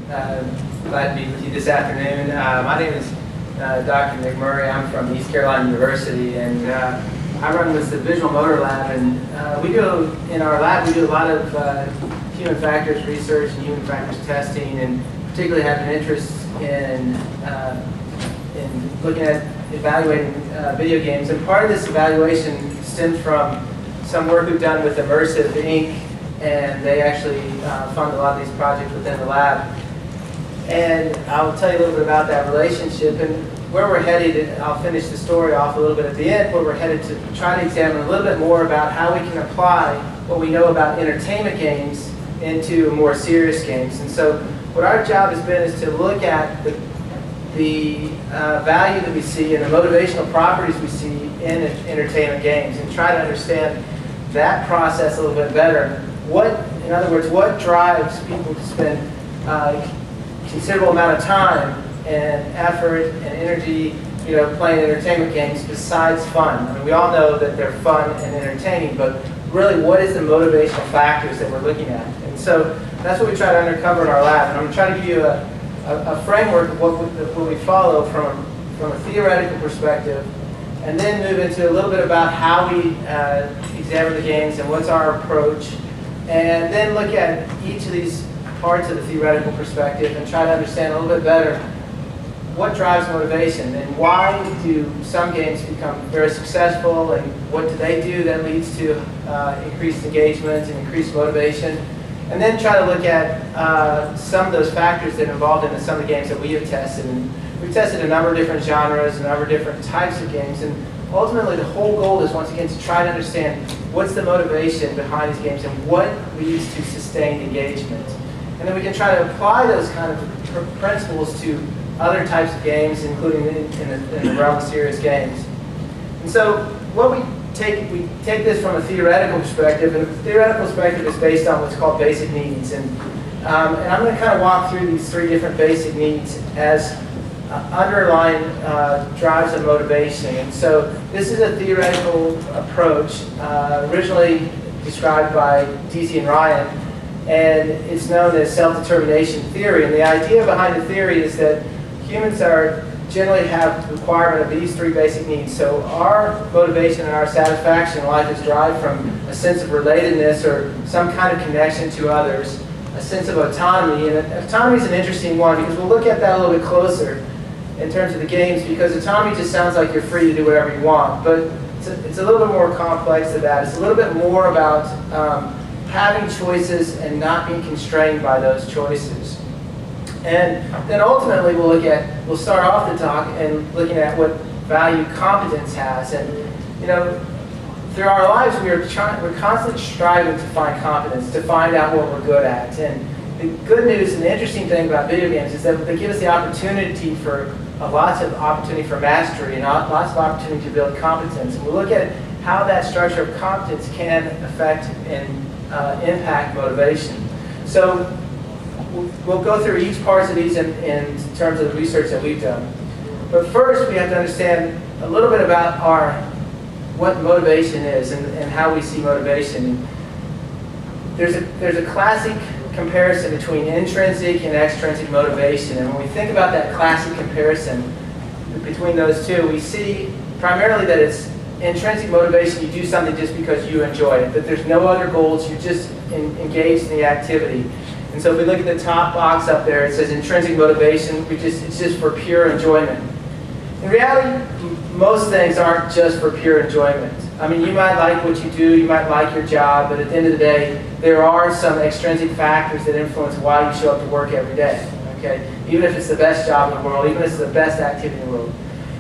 Glad to be with you this afternoon. My name is Dr. Nick Murray. I'm from East Carolina University, and I run this visual motor lab. And in our lab we do a lot of human factors research and human factors testing, and particularly have an interest in looking at evaluating video games. And part of this evaluation stems from some work we've done with Immersive Inc., and they actually fund a lot of these projects within the lab. And I'll tell you a little bit about that relationship and where we're headed. I'll finish the story off a little bit at the end, where we're headed to try to examine a little bit more about how we can apply what we know about entertainment games into more serious games. And so what our job has been is to look at the value that we see and the motivational properties we see in entertainment games, and try to understand that process a little bit better. In other words, what drives people to spend considerable amount of time and effort and energy, playing entertainment games besides fun? I mean, we all know that they're fun and entertaining, but really, what is the motivational factors that we're looking at? And so that's what we try to uncover in our lab. And I'm going to try to give you a framework of what we follow from a theoretical perspective, and then move into a little bit about how we examine the games and what's our approach, and then look at each of these parts of the theoretical perspective and try to understand a little bit better what drives motivation and why do some games become very successful, and what do they do that leads to increased engagement and increased motivation. And then try to look at some of those factors that are involved in some of the games that we have tested. And we've tested a number of different genres, a number of different types of games, and ultimately the whole goal is, once again, to try to understand what's the motivation behind these games and what leads to sustained engagement. And then we can try to apply those kind of principles to other types of games, including in the realm of serious games. And so what we take this from a theoretical perspective, and the theoretical perspective is based on what's called basic needs. And I'm going to kind of walk through these three different basic needs as underlying drives of motivation. And so this is a theoretical approach originally described by Deasy and Ryan, and it's known as self-determination theory. And the idea behind the theory is that humans generally have the requirement of these three basic needs. So our motivation and our satisfaction in life is derived from a sense of relatedness or some kind of connection to others, a sense of autonomy. And autonomy is an interesting one because we'll look at that a little bit closer in terms of the games, because autonomy just sounds like you're free to do whatever you want. But it's a little bit more complex than that. It's a little bit more about having choices and not being constrained by those choices. And then ultimately we'll start off the talk and looking at what value competence has. And through our lives we're constantly striving to find competence, to find out what we're good at. And the good news and the interesting thing about video games is that they give us the opportunity for lots of opportunity for mastery and lots of opportunity to build competence. And we'll look at how that structure of competence can affect and impact motivation. So we'll go through each part of these in terms of the research that we've done. But first, we have to understand a little bit about what motivation is and how we see motivation. There's a classic comparison between intrinsic and extrinsic motivation. And when we think about that classic comparison between those two, we see primarily that it's intrinsic motivation. You do something just because you enjoy it, that there's no other goals, you just engage in the activity. And so if we look at the top box up there, it says intrinsic motivation. It's just for pure enjoyment. In reality, most things aren't just for pure enjoyment. I mean, you might like what you do, you might like your job, but at the end of the day, there are some extrinsic factors that influence why you show up to work every day. Okay? Even if it's the best job in the world, even if it's the best activity in the world.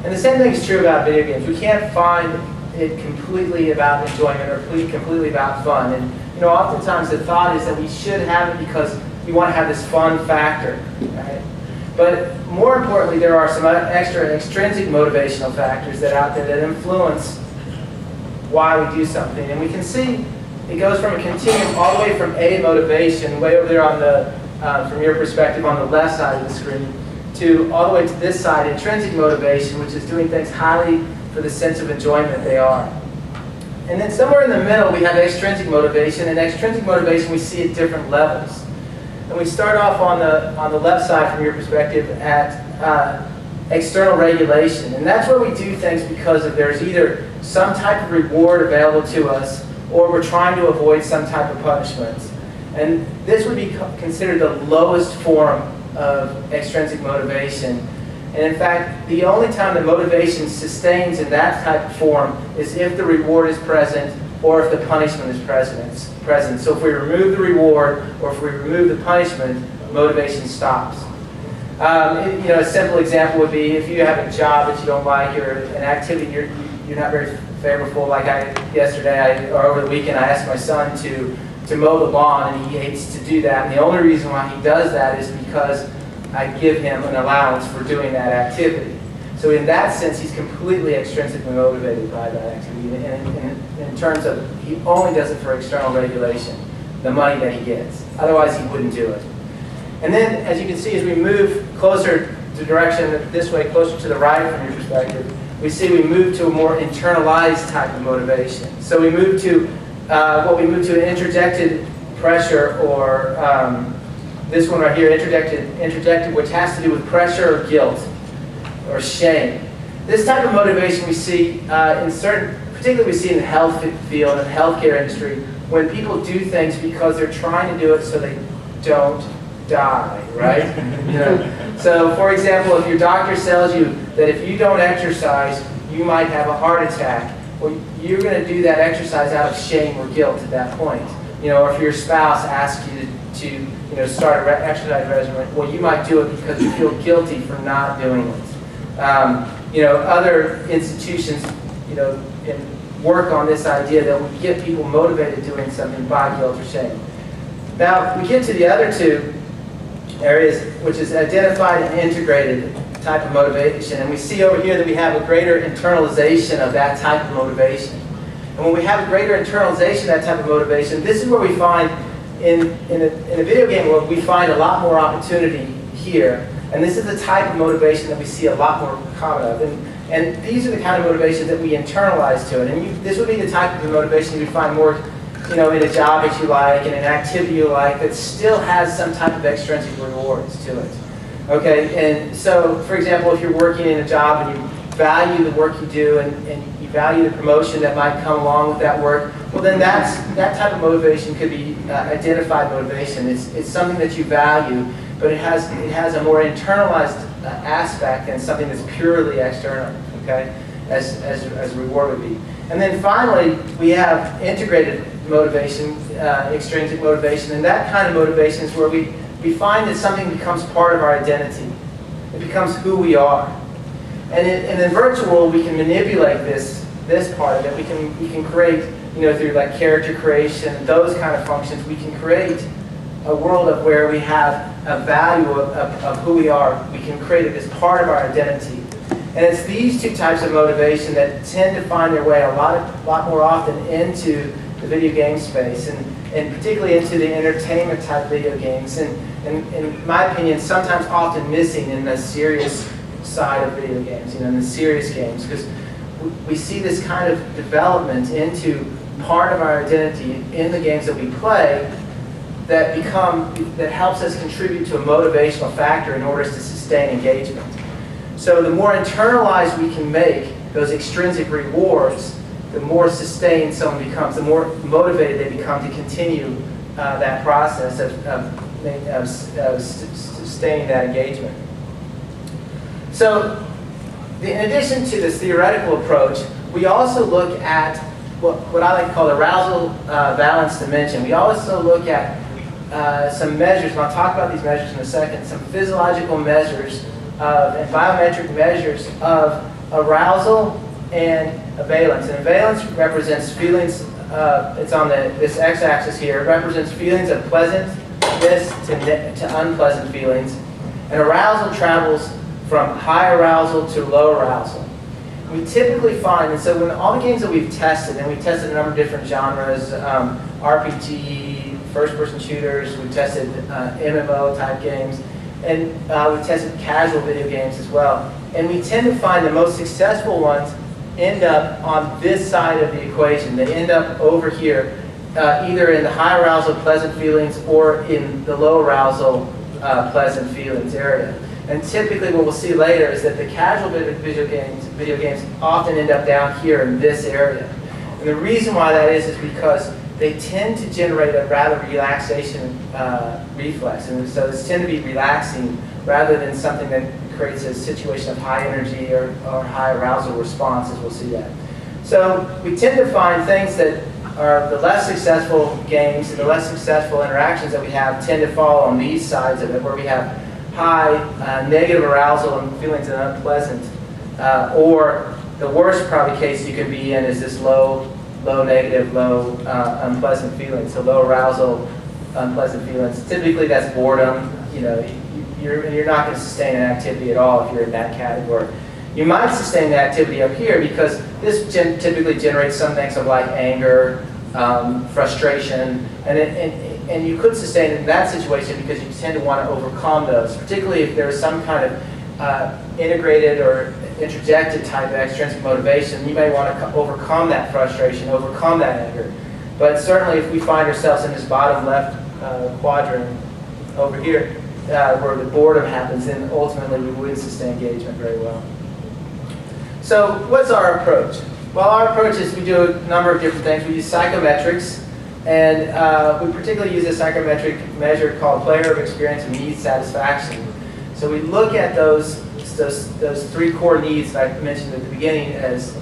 And the same thing is true about video games. We can't find it completely about enjoyment or completely about fun. And oftentimes the thought is that we should have it because we want to have this fun factor, right? But more importantly, there are some extra extrinsic motivational factors that are out there that influence why we do something. And we can see it goes from a continuum all the way from A, motivation, way over there on the, from your perspective on the left side of the screen, to all the way to this side, intrinsic motivation, which is doing things highly for the sense of enjoyment they are. And then somewhere in the middle we have extrinsic motivation, and extrinsic motivation we see at different levels. And we start off on the left side from your perspective at external regulation. And that's where we do things because there's either some type of reward available to us or we're trying to avoid some type of punishment. And this would be considered the lowest form of extrinsic motivation. And in fact, the only time the motivation sustains in that type of form is if the reward is present or if the punishment is present. So if we remove the reward or if we remove the punishment, motivation stops. A simple example would be if you have a job that you don't like or an activity you're not very favorable. Like yesterday or over the weekend, I asked my son to mow the lawn, and he hates to do that. And the only reason why he does that is because I give him an allowance for doing that activity. So in that sense, he's completely extrinsically motivated by that activity. And in terms of, he only does it for external regulation, the money that he gets. Otherwise, he wouldn't do it. And then, as you can see, as we move closer to direction this way, closer to the right from your perspective, we see we move to a more internalized type of motivation. So we move to an interjected pressure, or this one right here, interjected, which has to do with pressure or guilt or shame. This type of motivation we see particularly we see in the health field and the healthcare industry, when people do things because they're trying to do it so they don't die, right? So, for example, if your doctor tells you that if you don't exercise, you might have a heart attack, well, you're going to do that exercise out of shame or guilt at that point. Or if your spouse asks you to start an exercise regimen, well, you might do it because you feel guilty for not doing it. Other institutions, work on this idea that we get people motivated doing something by guilt or shame. Now, we get to the other two areas, which is identified and integrated type of motivation. And we see over here that we have a greater internalization of that type of motivation. And when we have a greater internalization of that type of motivation, this is where we find, in a video game world, we find a lot more opportunity here. And this is the type of motivation that we see a lot more common of. And these are the kind of motivations that we internalize to it. And this would be the type of motivation you find more in a job that you like, in an activity you like, that still has some type of extrinsic rewards to it. Okay, and so, for example, if you're working in a job and you value the work you do and you value the promotion that might come along with that work, well then that type of motivation could be identified motivation. It's something that you value, but it has a more internalized aspect than something that's purely external, okay, as a reward would be. And then finally, we have integrated motivation, extrinsic motivation, and that kind of motivation is where we find that something becomes part of our identity. It becomes who we are. And in virtual, we can manipulate this part of it. We can create, through like character creation, those kind of functions, we can create a world of where we have a value of who we are. We can create it as part of our identity. And it's these two types of motivation that tend to find their way a lot more often into the video game space, and particularly into the entertainment type video games, and in my opinion, sometimes often missing in the serious side of video games, in the serious games, because we see this kind of development into part of our identity in the games that we play that helps us contribute to a motivational factor in order to sustain engagement. So the more internalized we can make those extrinsic rewards, the more sustained someone becomes, the more motivated they become to continue that process of sustaining that engagement. So in addition to this theoretical approach, we also look at what I like to call the arousal balance dimension. We also look at some measures, and I'll talk about these measures in a second, some physiological measures and biometric measures of arousal and valence. And valence represents feelings, it's on this x-axis here, it represents feelings of pleasantness to unpleasant feelings. And arousal travels from high arousal to low arousal. We typically find, and so in all the games that we've tested, and we've tested a number of different genres, RPG, first-person shooters, we've tested MMO type games, and we've tested casual video games as well. And we tend to find the most successful ones end up on this side of the equation. They end up over here either in the high arousal pleasant feelings or in the low arousal pleasant feelings area. And typically what we'll see later is that the casual video games often end up down here in this area. And the reason why that is because they tend to generate a rather relaxation reflex. And so this tend to be relaxing rather than something that creates a situation of high energy or high arousal response, as we'll see that. So we tend to find things that are the less successful games and the less successful interactions that we have tend to fall on these sides of it, where we have high negative arousal and feelings of unpleasant, or the worst probably case you can be in is this low negative, low unpleasant feelings. So low arousal, unpleasant feelings. Typically that's boredom. You're not going to sustain an activity at all if you're in that category. You might sustain the activity up here because this typically generates some things of like anger, frustration, and you could sustain it in that situation because you tend to want to overcome those, particularly if there's some kind of integrated or interjected type of extrinsic motivation. You may want to overcome that frustration, overcome that anger. But certainly if we find ourselves in this bottom left quadrant over here, where the boredom happens, then ultimately we wouldn't sustain engagement very well. So what's our approach? Well, our approach is we do a number of different things. We use psychometrics, and we particularly use a psychometric measure called player of experience and needs satisfaction. So we look at those three core needs that I mentioned at the beginning as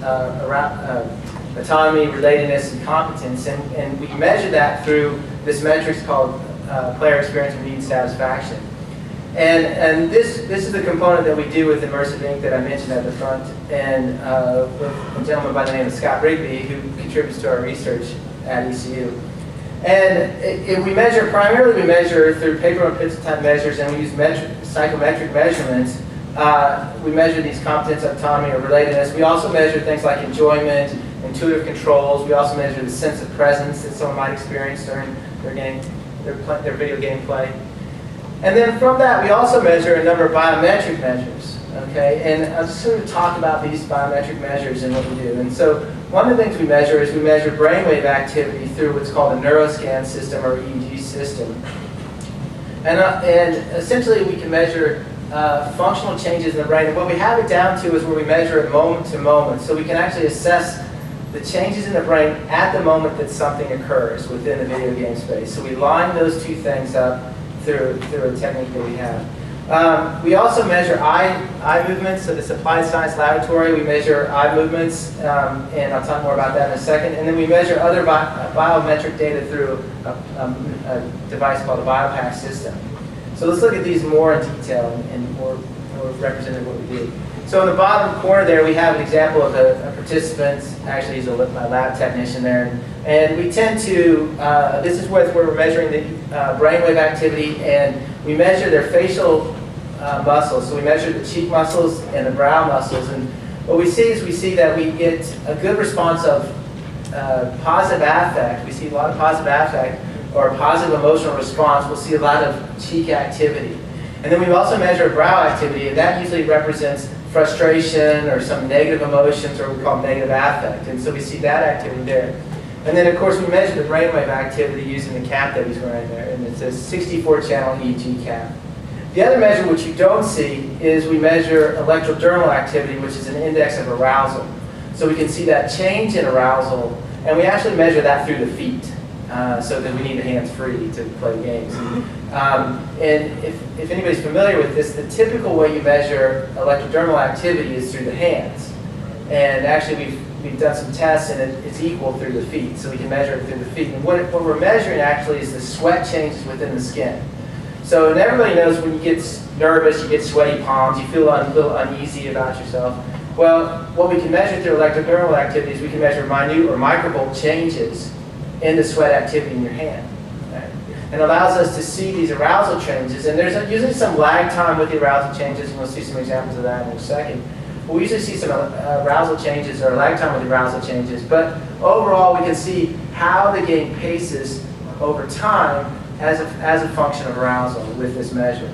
autonomy, relatedness, and competence, and we measure that through this metric called player experience and needs satisfaction. And this is the component that we do with Immersive Ink that I mentioned at the front, and with a gentleman by the name of Scott Rigby, who contributes to our research at ECU. And primarily we measure through paper and pencil type measures, and we use psychometric measurements. We measure these competence, autonomy, or relatedness. We also measure things like enjoyment, intuitive controls. We also measure the sense of presence that someone might experience during their video game play. And then from that, we also measure a number of biometric measures. Okay, and I'm just going to talk about these biometric measures and what we do. And so one of the things we measure is we measure brainwave activity through what's called a neuroscan system or EEG system. And essentially we can measure functional changes in the brain. And what we have it down to is where we measure it moment to moment. So we can actually assess the changes in the brain at the moment that something occurs within the video game space. So we line those two things up through a technique that we have. We also measure eye movements. So this Applied Science Laboratory, we measure eye movements, and I'll talk more about that in a second. And then we measure other biometric data through a device called a BioPack system. So let's look at these more in detail and more representative of what we do. So in the bottom corner there, we have an example of a participant. Actually, he's a lab technician there. And we tend to, this is where we're measuring the brainwave activity, and we measure their facial muscles. So we measure the cheek muscles and the brow muscles. And what we see that we get a good response of positive affect. We see a lot of positive affect or positive emotional response. We'll see a lot of cheek activity. And then we also measure brow activity, and that usually represents frustration or some negative emotions, or we call negative affect. And so we see that activity there. And then, of course, we measure the brainwave activity using the cap that he's wearing there, and it's a 64-channel EEG cap. The other measure which you don't see is we measure electrodermal activity, which is an index of arousal. So we can see that change in arousal, and we actually measure that through the feet, so that we need the hands free to play games. And if anybody's familiar with this, the typical way you measure electrodermal activity is through the hands. And actually, we've done some tests, and it's equal through the feet, so we can measure it through the feet. And what we're measuring actually is the sweat changes within the skin. So, and everybody knows when you get nervous, you get sweaty palms, you feel a little uneasy about yourself. Well, what we can measure through electrodermal activity is we can measure minute or microvolt changes in the sweat activity in your hand. Right? And allows us to see these arousal changes. And there's usually some lag time with the arousal changes, and we'll see some examples of that in a second. We usually see some arousal changes or lag time with the arousal changes, but overall we can see how the game paces over time as a function of arousal with this measure.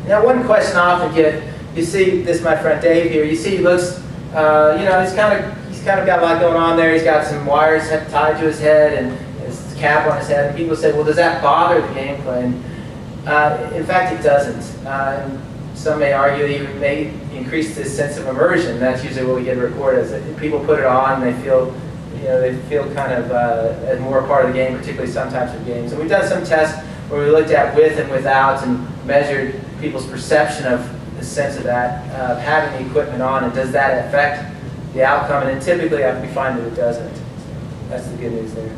Now, one question I often get, you see this, my friend Dave here, you see he looks, he's kind of got a lot going on there. He's got some wires tied to his head, and his cap on his head, and people say, well, does that bother the gameplay? And, in fact, it doesn't. And some may argue that it may increase this sense of immersion. That's usually what we get reported. Is people put it on, and they feel, they feel kind of as more a part of the game, particularly some types of games. And we've done some tests where we looked at with and without and measured people's perception of the sense of that, having the equipment on, and does that affect the outcome? And then typically we find that it doesn't. That's the good news there.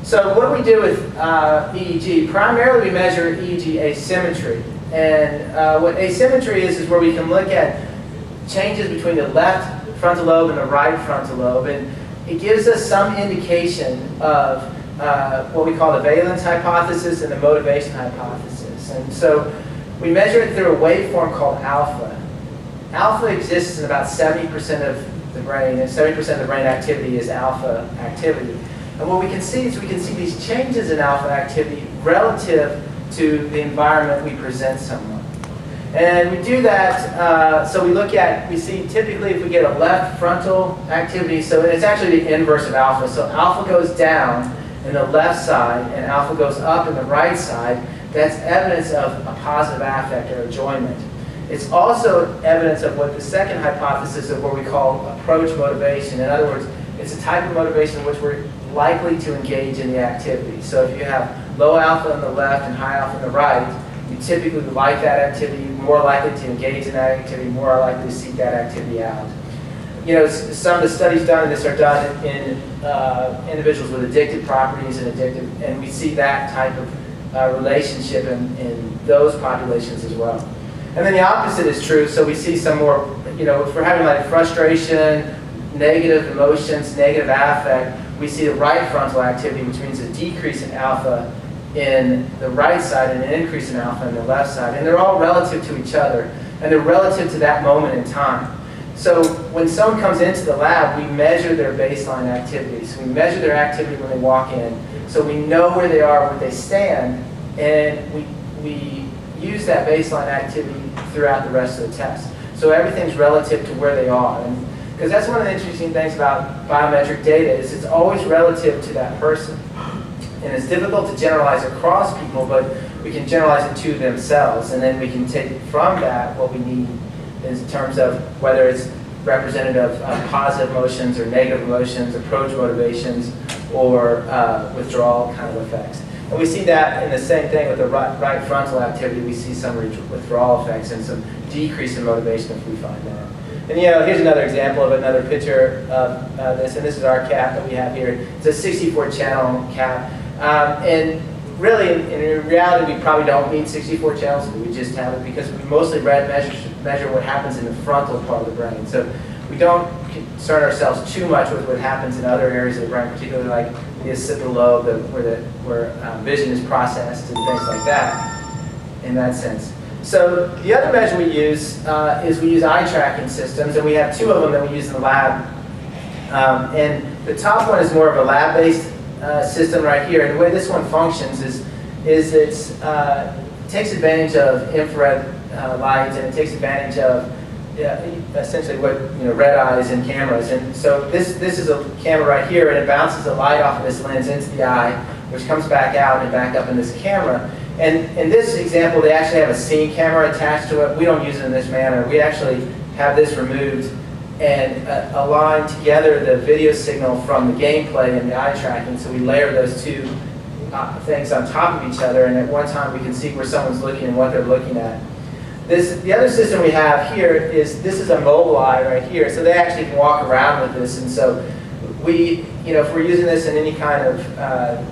So what do we do with EEG? Primarily we measure EEG asymmetry. And what asymmetry is where we can look at changes between the left frontal lobe and the right frontal lobe. And it gives us some indication of what we call the valence hypothesis and the motivation hypothesis. And so we measure it through a waveform called alpha. Alpha exists in about 70% of the brain, and 70% of the brain activity is alpha activity. And what we can see is we can see these changes in alpha activity relative to the environment we present someone. And we do that, so we see typically if we get a left frontal activity, so it's actually the inverse of alpha. So alpha goes down in the left side and alpha goes up in the right side. That's evidence of a positive affect or enjoyment. It's also evidence of what the second hypothesis of what we call approach motivation. In other words, it's a type of motivation in which we're likely to engage in the activity. So if you have low alpha on the left and high alpha on the right, you typically like that activity, more likely to engage in that activity, more likely to seek that activity out. Some of the studies done in this are done in individuals with addictive properties and we see that type of relationship in those populations as well. And then the opposite is true. So we see some more, if we're having like frustration, negative emotions, negative affect, we see the right frontal activity, which means a decrease in alpha in the right side and an increase in alpha in the left side. And they're all relative to each other, and they're relative to that moment in time. So when someone comes into the lab, we measure their baseline activities. We measure their activity when they walk in, so we know where they are, where they stand, and we use that baseline activity throughout the rest of the test. So everything's relative to where they are. Because that's one of the interesting things about biometric data is it's always relative to that person. And it's difficult to generalize across people, but we can generalize it to themselves, and then we can take from that what we need in terms of whether it's representative of positive emotions or negative emotions, approach motivations, or withdrawal kind of effects. And we see that in the same thing with the right frontal activity. We see some withdrawal effects and some decrease in motivation if we find that. And here's another example of another picture of this, and this is our cap that we have here. It's a 64-channel cap. And really, in reality, we probably don't need 64 channels, but we just have it because we mostly measure what happens in the frontal part of the brain. So we don't concern ourselves too much with what happens in other areas of the brain, particularly like the occipital lobe, where vision is processed and things like that, in that sense. So the other measure we use is we use eye tracking systems, and we have two of them that we use in the lab. And the top one is more of a lab-based system right here. And the way this one functions is it takes advantage of infrared light, and it takes advantage of essentially what red eyes and cameras. And so this is a camera right here, and it bounces the light off of this lens into the eye, which comes back out and back up in this camera. And in this example, they actually have a scene camera attached to it. We don't use it in this manner. We actually have this removed and align together the video signal from the gameplay and the eye tracking. So we layer those two things on top of each other, and at one time we can see where someone's looking and what they're looking at. The other system we have here is, this is a mobile eye right here, so they actually can walk around with this. And so we, if we're using this in any kind of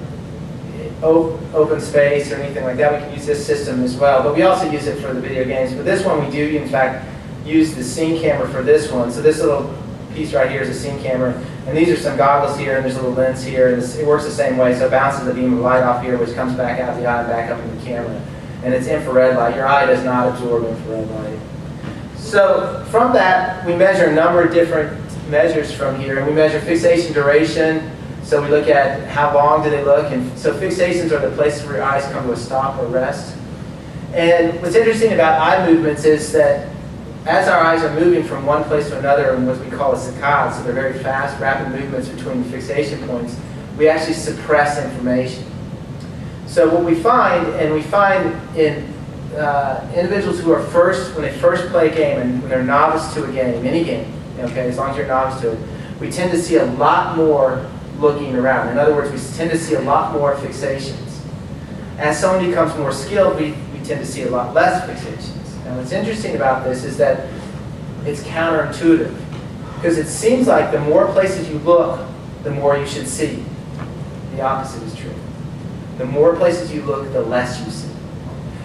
open space or anything like that, we can use this system as well. But we also use it for the video games. But this one we do, in fact, use the scene camera for this one. So this little piece right here is a scene camera. And these are some goggles here, and there's a little lens here. And it works the same way. So it bounces the beam of light off here, which comes back out the eye and back up in the camera. And it's infrared light. Your eye does not absorb infrared light. So from that, we measure a number of different measures from here. And we measure fixation duration. So we look at how long do they look. And so fixations are the places where your eyes come to a stop or rest. And what's interesting about eye movements is that as our eyes are moving from one place to another in what we call a saccade, so they're very fast, rapid movements between fixation points, we actually suppress information. So what we find, and we find in individuals who are when they first play a game, and when they're novice to a game, any game, okay, as long as you're novice to it, we tend to see a lot more looking around. In other words, we tend to see a lot more fixations. As someone becomes more skilled, we tend to see a lot less fixations. And what's interesting about this is that it's counterintuitive, because it seems like the more places you look, the more you should see. The opposite is true. The more places you look, the less you see.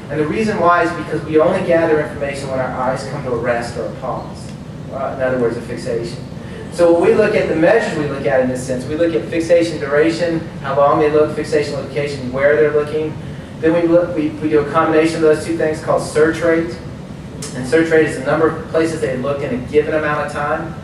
And the reason why is because we only gather information when our eyes come to a rest or a pause. In other words, a fixation. So when we look at the measures we look at in this sense, we look at fixation duration, how long they look, fixation location, where they're looking. Then we do a combination of those two things called search rate. And search rate is the number of places they look in a given amount of time.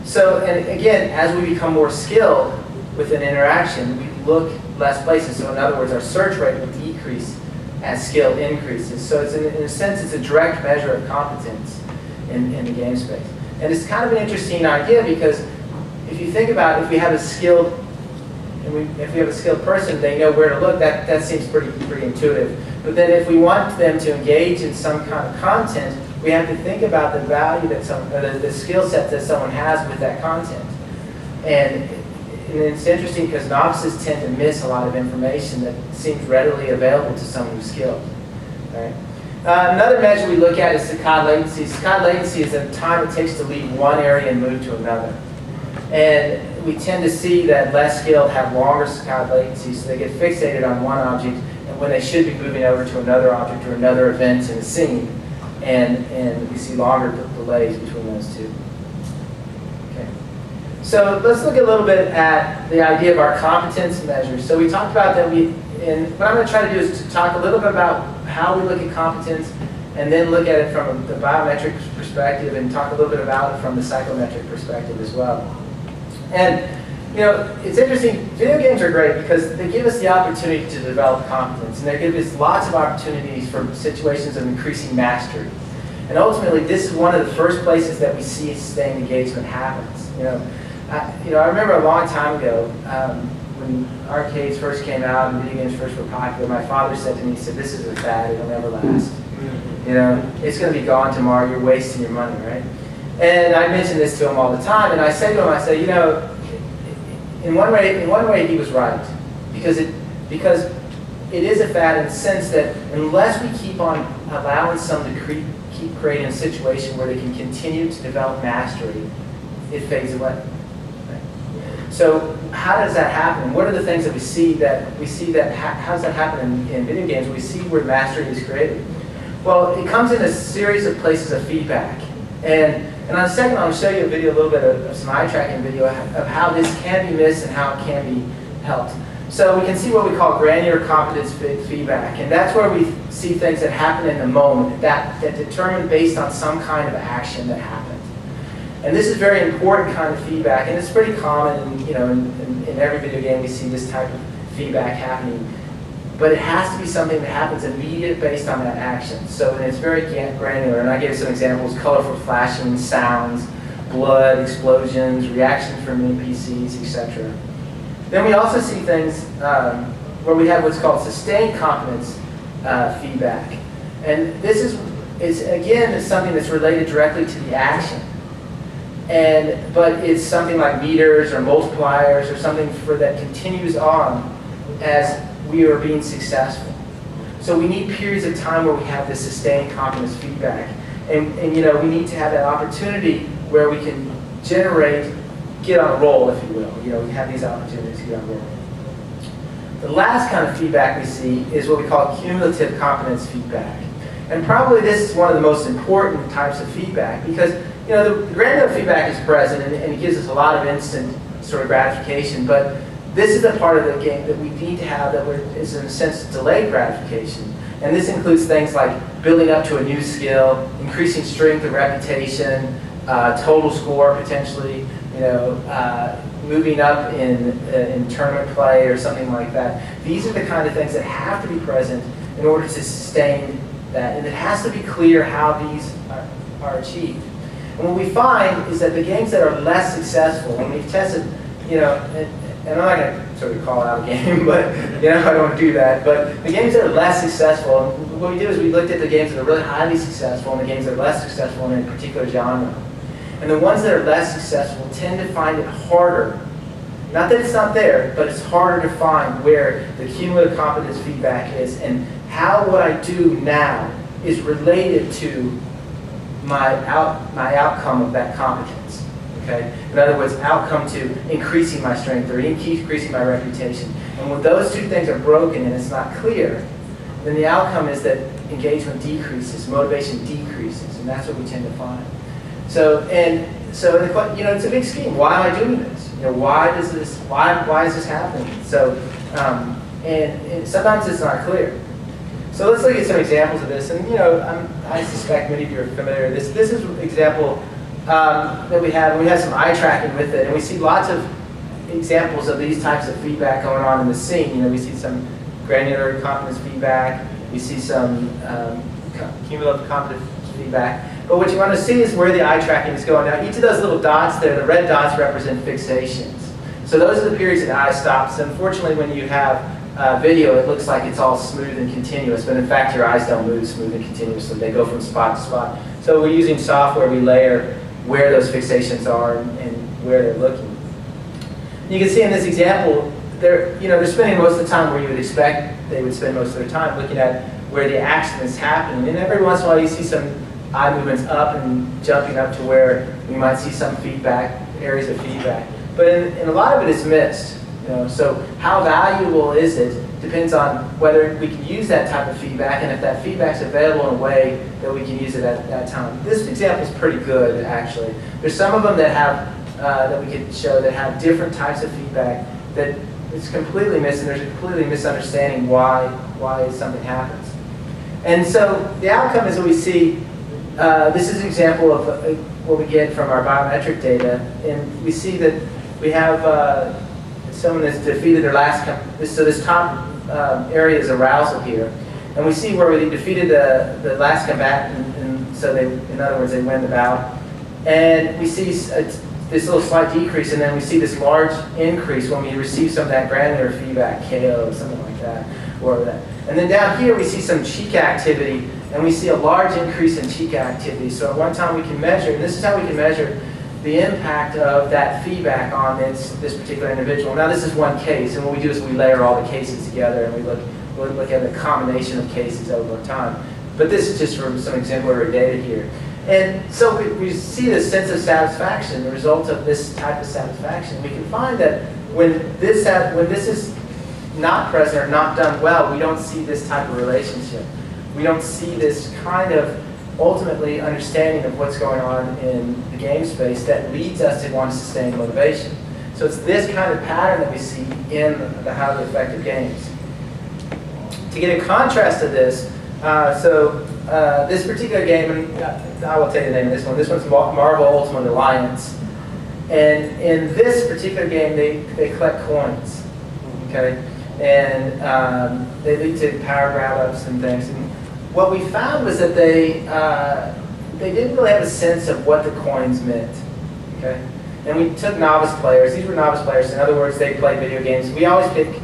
So, and again, as we become more skilled with an interaction, we look less places. So in other words, our search rate will decrease as skill increases. So it's in a sense, it's a direct measure of competence in the game space. And it's kind of an interesting idea, because if you think about it, if we have a skilled person, they know where to look. That seems pretty intuitive. But then if we want them to engage in some kind of content, we have to think about the value that the skill set that someone has with that content. And it's interesting because novices tend to miss a lot of information that seems readily available to someone who's skilled. Right? Another measure we look at is saccade latency. Saccade latency is the time it takes to leave one area and move to another. And we tend to see that less skilled have longer saccade latency, so they get fixated on one object, and when they should be moving over to another object or another event in a scene, and we see longer delays between those two. Okay. So let's look a little bit at the idea of our competence measures. So we talked about that and what I'm going to try to do is to talk a little bit about how we look at competence, and then look at it from the biometric perspective, and talk a little bit about it from the psychometric perspective as well. And you know, it's interesting, video games are great because they give us the opportunity to develop competence, and they give us lots of opportunities for situations of increasing mastery. And ultimately, this is one of the first places that we see sustained engagement happens. I remember a long time ago, when arcades first came out and video games first were popular, my father said to me, he said, "This is a fad, it'll never last. You know, it's going to be gone tomorrow, you're wasting your money," right? And I mention this to him all the time, and I say to him, I say, you know, in one way he was right, because it is a fad in the sense that unless we keep on allowing someone to keep creating a situation where they can continue to develop mastery, it fades away. So how does that happen? What are the things that we see how does that happen in video games? We see where mastery is created. Well, it comes in a series of places of feedback. And in a second, I'll show you a little bit of some eye tracking video of how this can be missed and how it can be helped. So we can see what we call granular competence feedback. And that's where we see things that happen in the moment that determine based on some kind of action that happened. And this is very important kind of feedback, and it's pretty common, in every video game we see this type of feedback happening. But it has to be something that happens immediate based on that action. So it's very granular, and I gave some examples: colorful flashing, sounds, blood, explosions, reactions from NPCs, etc. Then we also see things where we have what's called sustained competence feedback. And this is something that's related directly to the action. But it's something like meters or multipliers or something that continues on as we are being successful. So we need periods of time where we have this sustained competence feedback. And we need to have that opportunity where we can get on a roll, if you will. We have these opportunities to get on a roll. The last kind of feedback we see is what we call cumulative competence feedback. And probably this is one of the most important types of feedback, because the granular feedback is present, and it gives us a lot of instant sort of gratification, but this is the part of the game that we need to have that is, in a sense, delayed gratification. And this includes things like building up to a new skill, increasing strength and reputation, total score potentially, moving up in tournament play or something like that. These are the kind of things that have to be present in order to sustain that. And it has to be clear how these are achieved. And what we find is that the games that are less successful, when we've tested, and I'm not going to sort of call out a game, but I don't do that. But the games that are less successful, and what we do is we looked at the games that are really highly successful and the games that are less successful in a particular genre. And the ones that are less successful tend to find it harder. Not that it's not there, but it's harder to find where the cumulative competence feedback is and how what I do now is related to my outcome of that competence. Okay? In other words, outcome to increasing my strength or increasing my reputation. And when those two things are broken and it's not clear, then the outcome is that engagement decreases, motivation decreases, and that's what we tend to find. So it's a big scheme. Why am I doing this? Why is this happening? So, and sometimes it's not clear. So let's look at some examples of this. And I suspect many of you are familiar with this. This is an example that we have. We have some eye tracking with it, and we see lots of examples of these types of feedback going on in the scene. We see some granular competence feedback. We see some cumulative competence feedback. But what you want to see is where the eye tracking is going. Now, each of those little dots there, the red dots represent fixations. So those are the periods that eye stops. Unfortunately, when you have video, it looks like it's all smooth and continuous, but in fact, your eyes don't move smooth and continuously. They go from spot to spot. So we're using software, we layer where those fixations are and where they're looking. You can see in this example, they're spending most of the time where you would expect they would spend most of their time looking at where the action is happening. And every once in a while, you see some eye movements up and jumping up to where we might see some feedback, areas of feedback. But in a lot of it is missed. So how valuable is it depends on whether we can use that type of feedback and if that feedback is available in a way that we can use it at that time. This example is pretty good, actually. There's some of them that have that we could show that have different types of feedback that it's completely missing. There's a completely misunderstanding why something happens. And so the outcome is that we see. This is an example of what we get from our biometric data, and we see that we have someone that's defeated their last. So this top area is arousal here, and we see where we defeated the last combatant, and so in other words, they win the bout. And we see this little slight decrease, and then we see this large increase when we receive some of that granular feedback, KO, something like that, or that. And then down here we see some cheek activity. And we see a large increase in cheek activity. So at one time we can measure, and this is how we can measure the impact of that feedback on this particular individual. Now this is one case, and what we do is we layer all the cases together and we look at a combination of cases over time. But this is just from some exemplary data here. And so we see this sense of satisfaction, the result of this type of satisfaction. We can find that when this is not present or not done well, we don't see this type of relationship. We don't see this kind of ultimately understanding of what's going on in the game space that leads us to want to sustain motivation. So it's this kind of pattern that we see in the highly effective games. To get a contrast to this, this particular game, and I will tell you the name of this one. This one's Marvel Ultimate Alliance. And in this particular game, they collect coins. Okay? And they lead to power grab-ups and things. And what we found was that they didn't really have a sense of what the coins meant. Okay? And we took novice players. These were novice players. In other words, they played video games. We always pick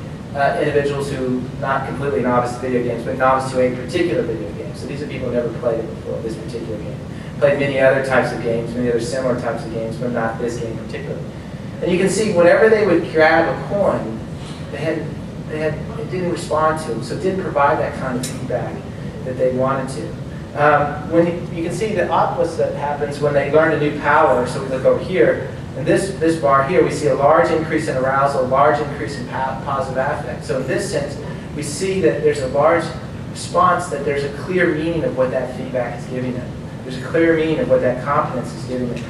individuals who, not completely novice to video games, but novice to a particular video game. So these are people who never played it before, this particular game. Played many other types of games, many other similar types of games, but not this game particularly. And you can see whenever they would grab a coin, it didn't respond to them, so it didn't provide that kind of feedback that they wanted to. You can see the opposite happens when they learn a new power. So we look over here, and this bar here, we see a large increase in arousal, a large increase in positive affect. So in this sense, we see that there's a large response, that there's a clear meaning of what that feedback is giving them. There's a clear meaning of what that competence is giving them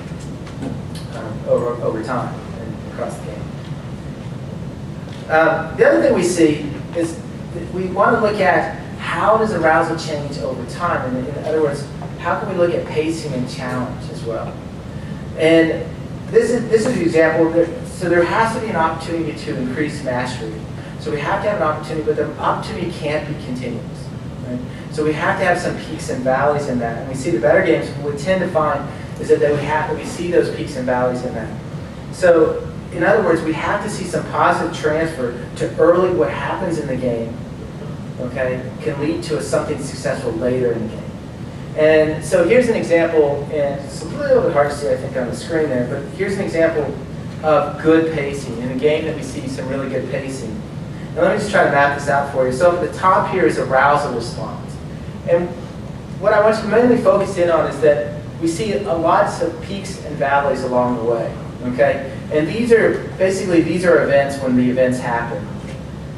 over time and across the game. The other thing we see is that we want to look at how does arousal change over time? And in other words, how can we look at pacing and challenge as well? And this is the example. So there has to be an opportunity to increase mastery. So we have to have an opportunity, but the opportunity can't be continuous. Right? So we have to have some peaks and valleys in that. And we see the better games, what we tend to find is that we see those peaks and valleys in that. So in other words, we have to see some positive transfer to early what happens in the game, okay, can lead to something successful later in the game. And so here's an example, and it's a little bit hard to see, I think, on the screen there, but here's an example of good pacing. In a game that we see some really good pacing. Now let me just try to map this out for you. So at the top here is arousal response. And what I want you to mainly focus in on is that we see lots of peaks and valleys along the way, okay? And these are events when the events happen.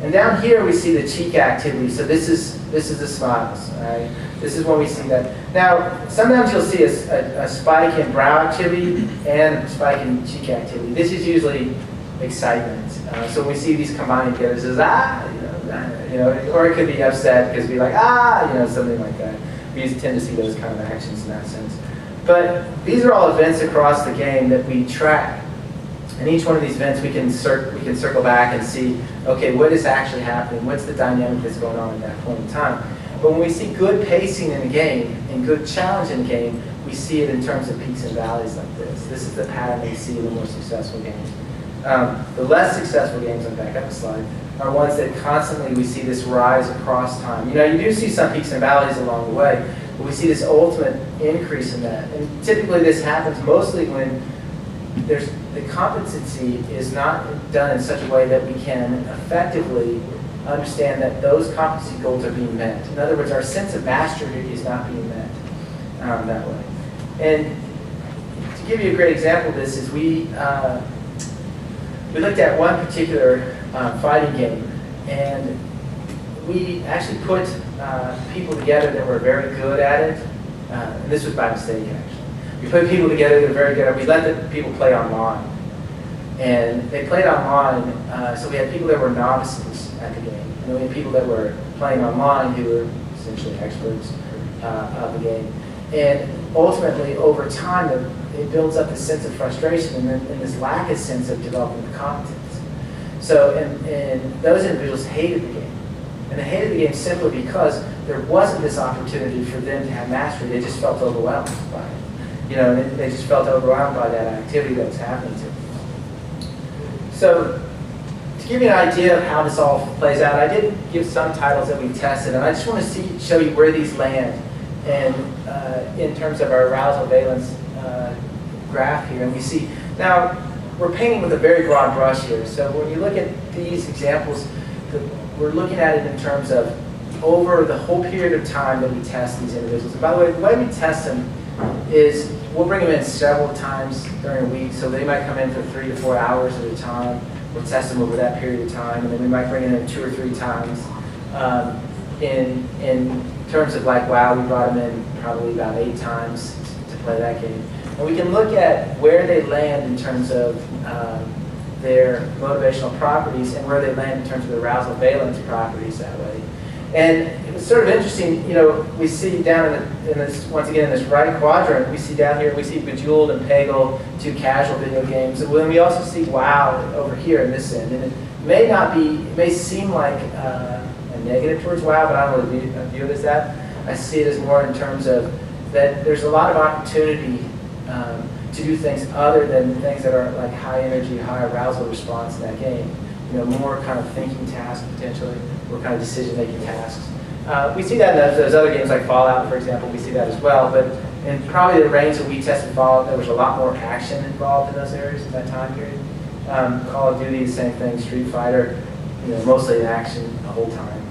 And down here we see the cheek activity. So this is the smiles, all right? This is when we see that. Now, sometimes you'll see a spike in brow activity and a spike in cheek activity. This is usually excitement. So when we see these combined together, it says, or it could be upset because it'd be like, something like that. We tend to see those kind of actions in that sense. But these are all events across the game that we track. And each one of these events we can circle back and see, okay, what is actually happening? What's the dynamic that's going on at that point in time? But when we see good pacing in a game and good challenge in a game, we see it in terms of peaks and valleys like this. This is the pattern we see in the more successful games. The less successful games, I'll back up a slide, are ones that constantly we see this rise across time. You do see some peaks and valleys along the way, but we see this ultimate increase in that. And typically this happens mostly when the competency is not done in such a way that we can effectively understand that those competency goals are being met. In other words, our sense of mastery is not being met that way. And to give you a great example of this is we looked at one particular fighting game, and we actually put people together that were very good at it. And this was by mistake, actually. We put people together that were very good at it. We let the people play online. And they played online, so we had people that were novices at the game. And we had people that were playing online who were essentially experts of the game. And ultimately, over time, it builds up this sense of frustration and this lack of sense of developing competence. So, and those individuals hated the game. And they hated the game simply because there wasn't this opportunity for them to have mastery. They just felt overwhelmed by it. They just felt overwhelmed by that activity that was happening to them. So, to give you an idea of how this all plays out, I did give some titles that we tested, and I just want to show you where these land and in terms of our arousal valence graph here. And we see, now we're painting with a very broad brush here, so when you look at these examples, we're looking at it in terms of over the whole period of time that we test these individuals. And by the way we test them is we'll bring them in several times during a week, so they might come in for 3 to 4 hours at a time. We'll test them over that period of time, and then we might bring them in 2 or 3 times. In terms of like WoW, we brought them in probably about 8 times to play that game. And we can look at where they land in terms of their motivational properties and where they land in terms of the arousal valence properties that way. And it was sort of interesting, we see down in this, once again, in this right quadrant, we see down here, we see Bejeweled and Peggle, 2 casual video games. And then we also see WoW over here in this end. And it may seem like a negative towards WoW, but I don't really view it as that. I see it as more in terms of that there's a lot of opportunity to do things other than things that are like high energy, high arousal response in that game. More kind of thinking tasks potentially, or kind of decision-making tasks. We see that in those other games like Fallout, for example. We see that as well. But in probably the range that we tested Fallout, there was a lot more action involved in those areas in that time period. Call of Duty, the same thing. Street Fighter, mostly in action the whole time.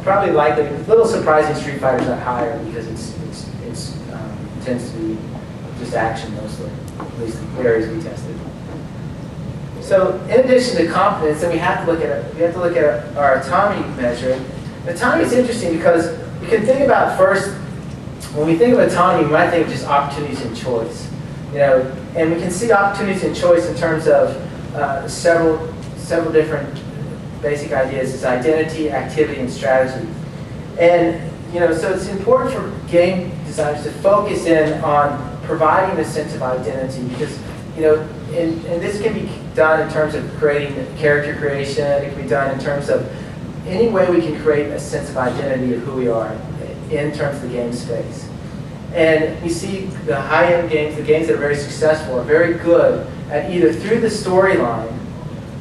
Probably likely, a little surprising Street Fighter's not higher because it tends to be just action mostly, at least the areas we tested. So in addition to competence, then we have to look at our autonomy measure. Autonomy is interesting because we can think about first, when we think of autonomy, we might think of just opportunities and choice. And we can see opportunities and choice in terms of several different basic ideas. It's identity, activity, and strategy. And so it's important for game designers to focus in on providing a sense of identity because and this can be done in terms of creating character creation. It can be done in terms of any way we can create a sense of identity of who we are in terms of the game space. And we see the high-end games, the games that are very successful, are very good either through the storyline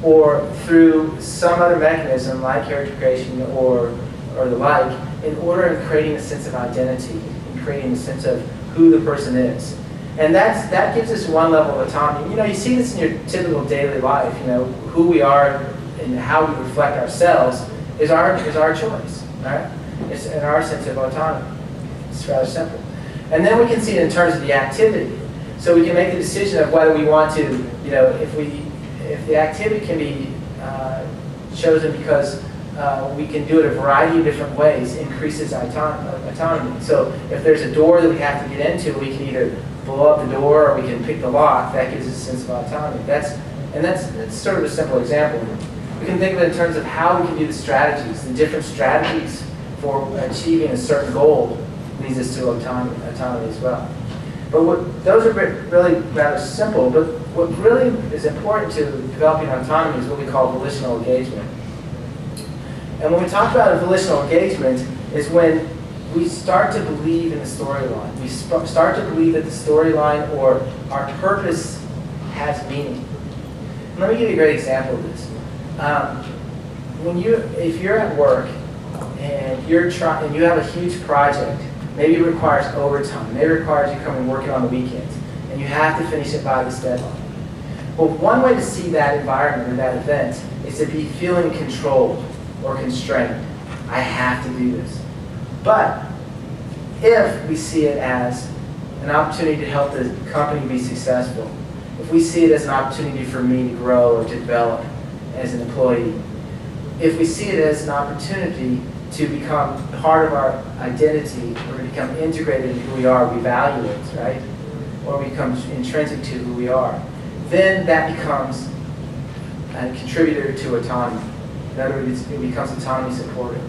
or through some other mechanism like character creation or the like, in order of creating a sense of identity and creating a sense of who the person is. And that gives us one level of autonomy. You see this in your typical daily life. Who we are and how we reflect ourselves is our choice, right? It's in our sense of autonomy. It's rather simple. And then we can see it in terms of the activity. So we can make the decision of whether we want to, if the activity can be chosen because we can do it a variety of different ways, increases autonomy. So if there's a door that we have to get into, we can either blow up the door or we can pick the lock. That gives us a sense of autonomy. That's sort of a simple example. We can think of it in terms of how we can do the strategies. The different strategies for achieving a certain goal leads us to autonomy as well. But those are really rather simple, but what really is important to developing autonomy is what we call volitional engagement. And when we talk about volitional engagement is when we start to believe in the storyline. We start to believe that the storyline or our purpose has meaning. And let me give you a great example of this. If you're at work and you have a huge project, maybe it requires overtime, maybe it requires you coming and working on the weekends, and you have to finish it by this deadline. Well, one way to see that environment or that event is to be feeling controlled or constrained. I have to do this. But if we see it as an opportunity to help the company be successful, if we see it as an opportunity for me to grow or to develop as an employee, if we see it as an opportunity to become part of our identity or to become integrated in who we are, we value it, right? Or we become intrinsic to who we are, then that becomes a contributor to autonomy. In other words, it becomes autonomy supportive.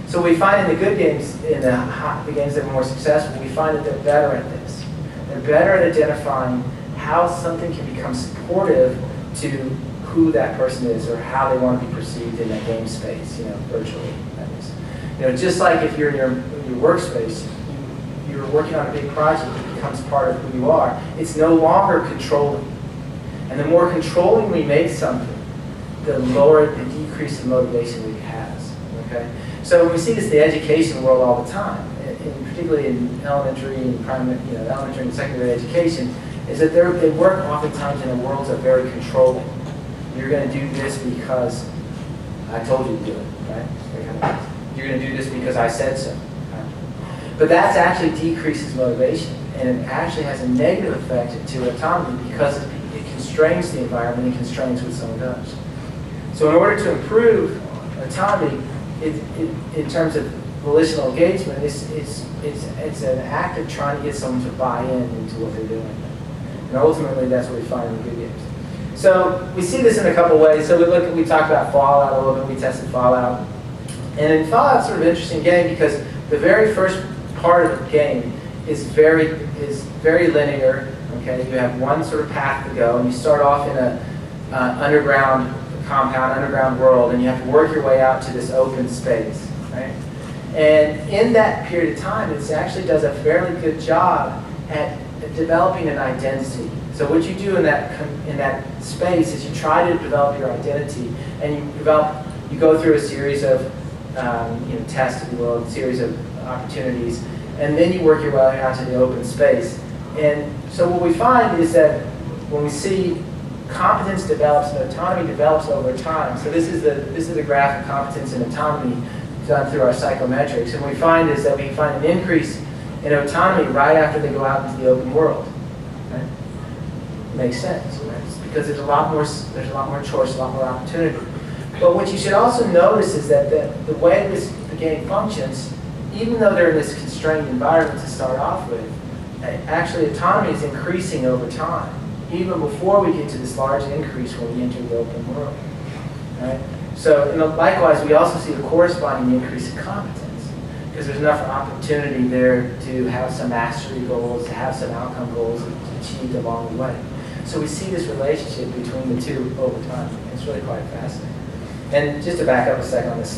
So we find in the good games, in the games that are more successful, we find that they're better at this. They're better at identifying how something can become supportive to who that person is or how they want to be perceived in that game space, virtually. That is. Just like if you're in your workspace, you're working on a big project that becomes part of who you are, it's no longer controlling. And the more controlling we make something, the decrease in motivation it has. Okay? So we see this in the education world all the time, particularly in elementary and elementary and secondary education, is that they work oftentimes in a world that's very controlling. You're going to do this because I told you to do it, right? You're going to do this because I said so. Right? But that actually decreases motivation, and it actually has a negative effect to autonomy because it constrains the environment and constrains what someone does. So in order to improve autonomy, in terms of volitional engagement, it's an act of trying to get someone to buy into what they're doing. And ultimately, that's what we find in good games. So we see this in a couple ways. So we talked about Fallout a little bit. We tested Fallout. And in Fallout's sort of an interesting game because the very first part of the game is very linear. Okay, you have one sort of path to go, and you start off in a underground compound, underground world, and you have to work your way out to this open space, right? And in that period of time, it actually does a fairly good job at developing an identity. So what you do in that space is you try to develop your identity, and you go through a series of tests, if you will, a series of opportunities, and then you work your way out to the open space. And so what we find is that when we see competence develops and autonomy develops over time. So this is the graph of competence and autonomy done through our psychometrics. And what we find is that we find an increase in autonomy right after they go out into the open world. Right? Makes sense, right? It's because there's a lot more choice, a lot more opportunity. But what you should also notice is that the way the game functions, even though they're in this constrained environment to start off with, actually autonomy is increasing over time, even before we get to this large increase when we enter the open world. Right? So likewise, we also see a corresponding increase in competence because there's enough opportunity there to have some mastery goals, to have some outcome goals achieved along the way. So we see this relationship between the two over time. It's really quite fascinating. And just to back up a second on this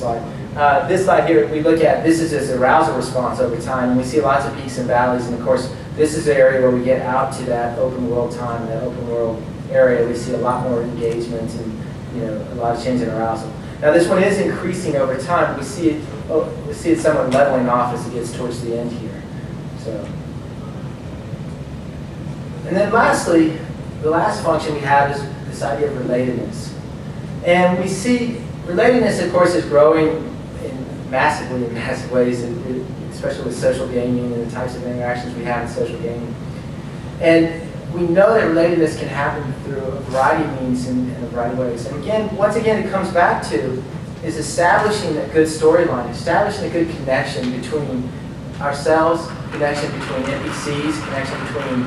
slide here, we look at, this is this arousal response over time, and we see lots of peaks and valleys, and of course, this is the area where we get out to that open world time, that open world area, we see a lot more engagement and a lot of change in arousal. Now this one is increasing over time. We see it somewhat leveling off as it gets towards the end here. So, and then lastly, the last function we have is this idea of relatedness. And we see relatedness, of course, is growing in massive ways, especially with social gaming and the types of interactions we have in social gaming. And we know that relatedness can happen through a variety of means in a variety of ways. And again, once again, it comes back to is establishing a good storyline, establishing a good connection between ourselves, connection between NPCs, connection between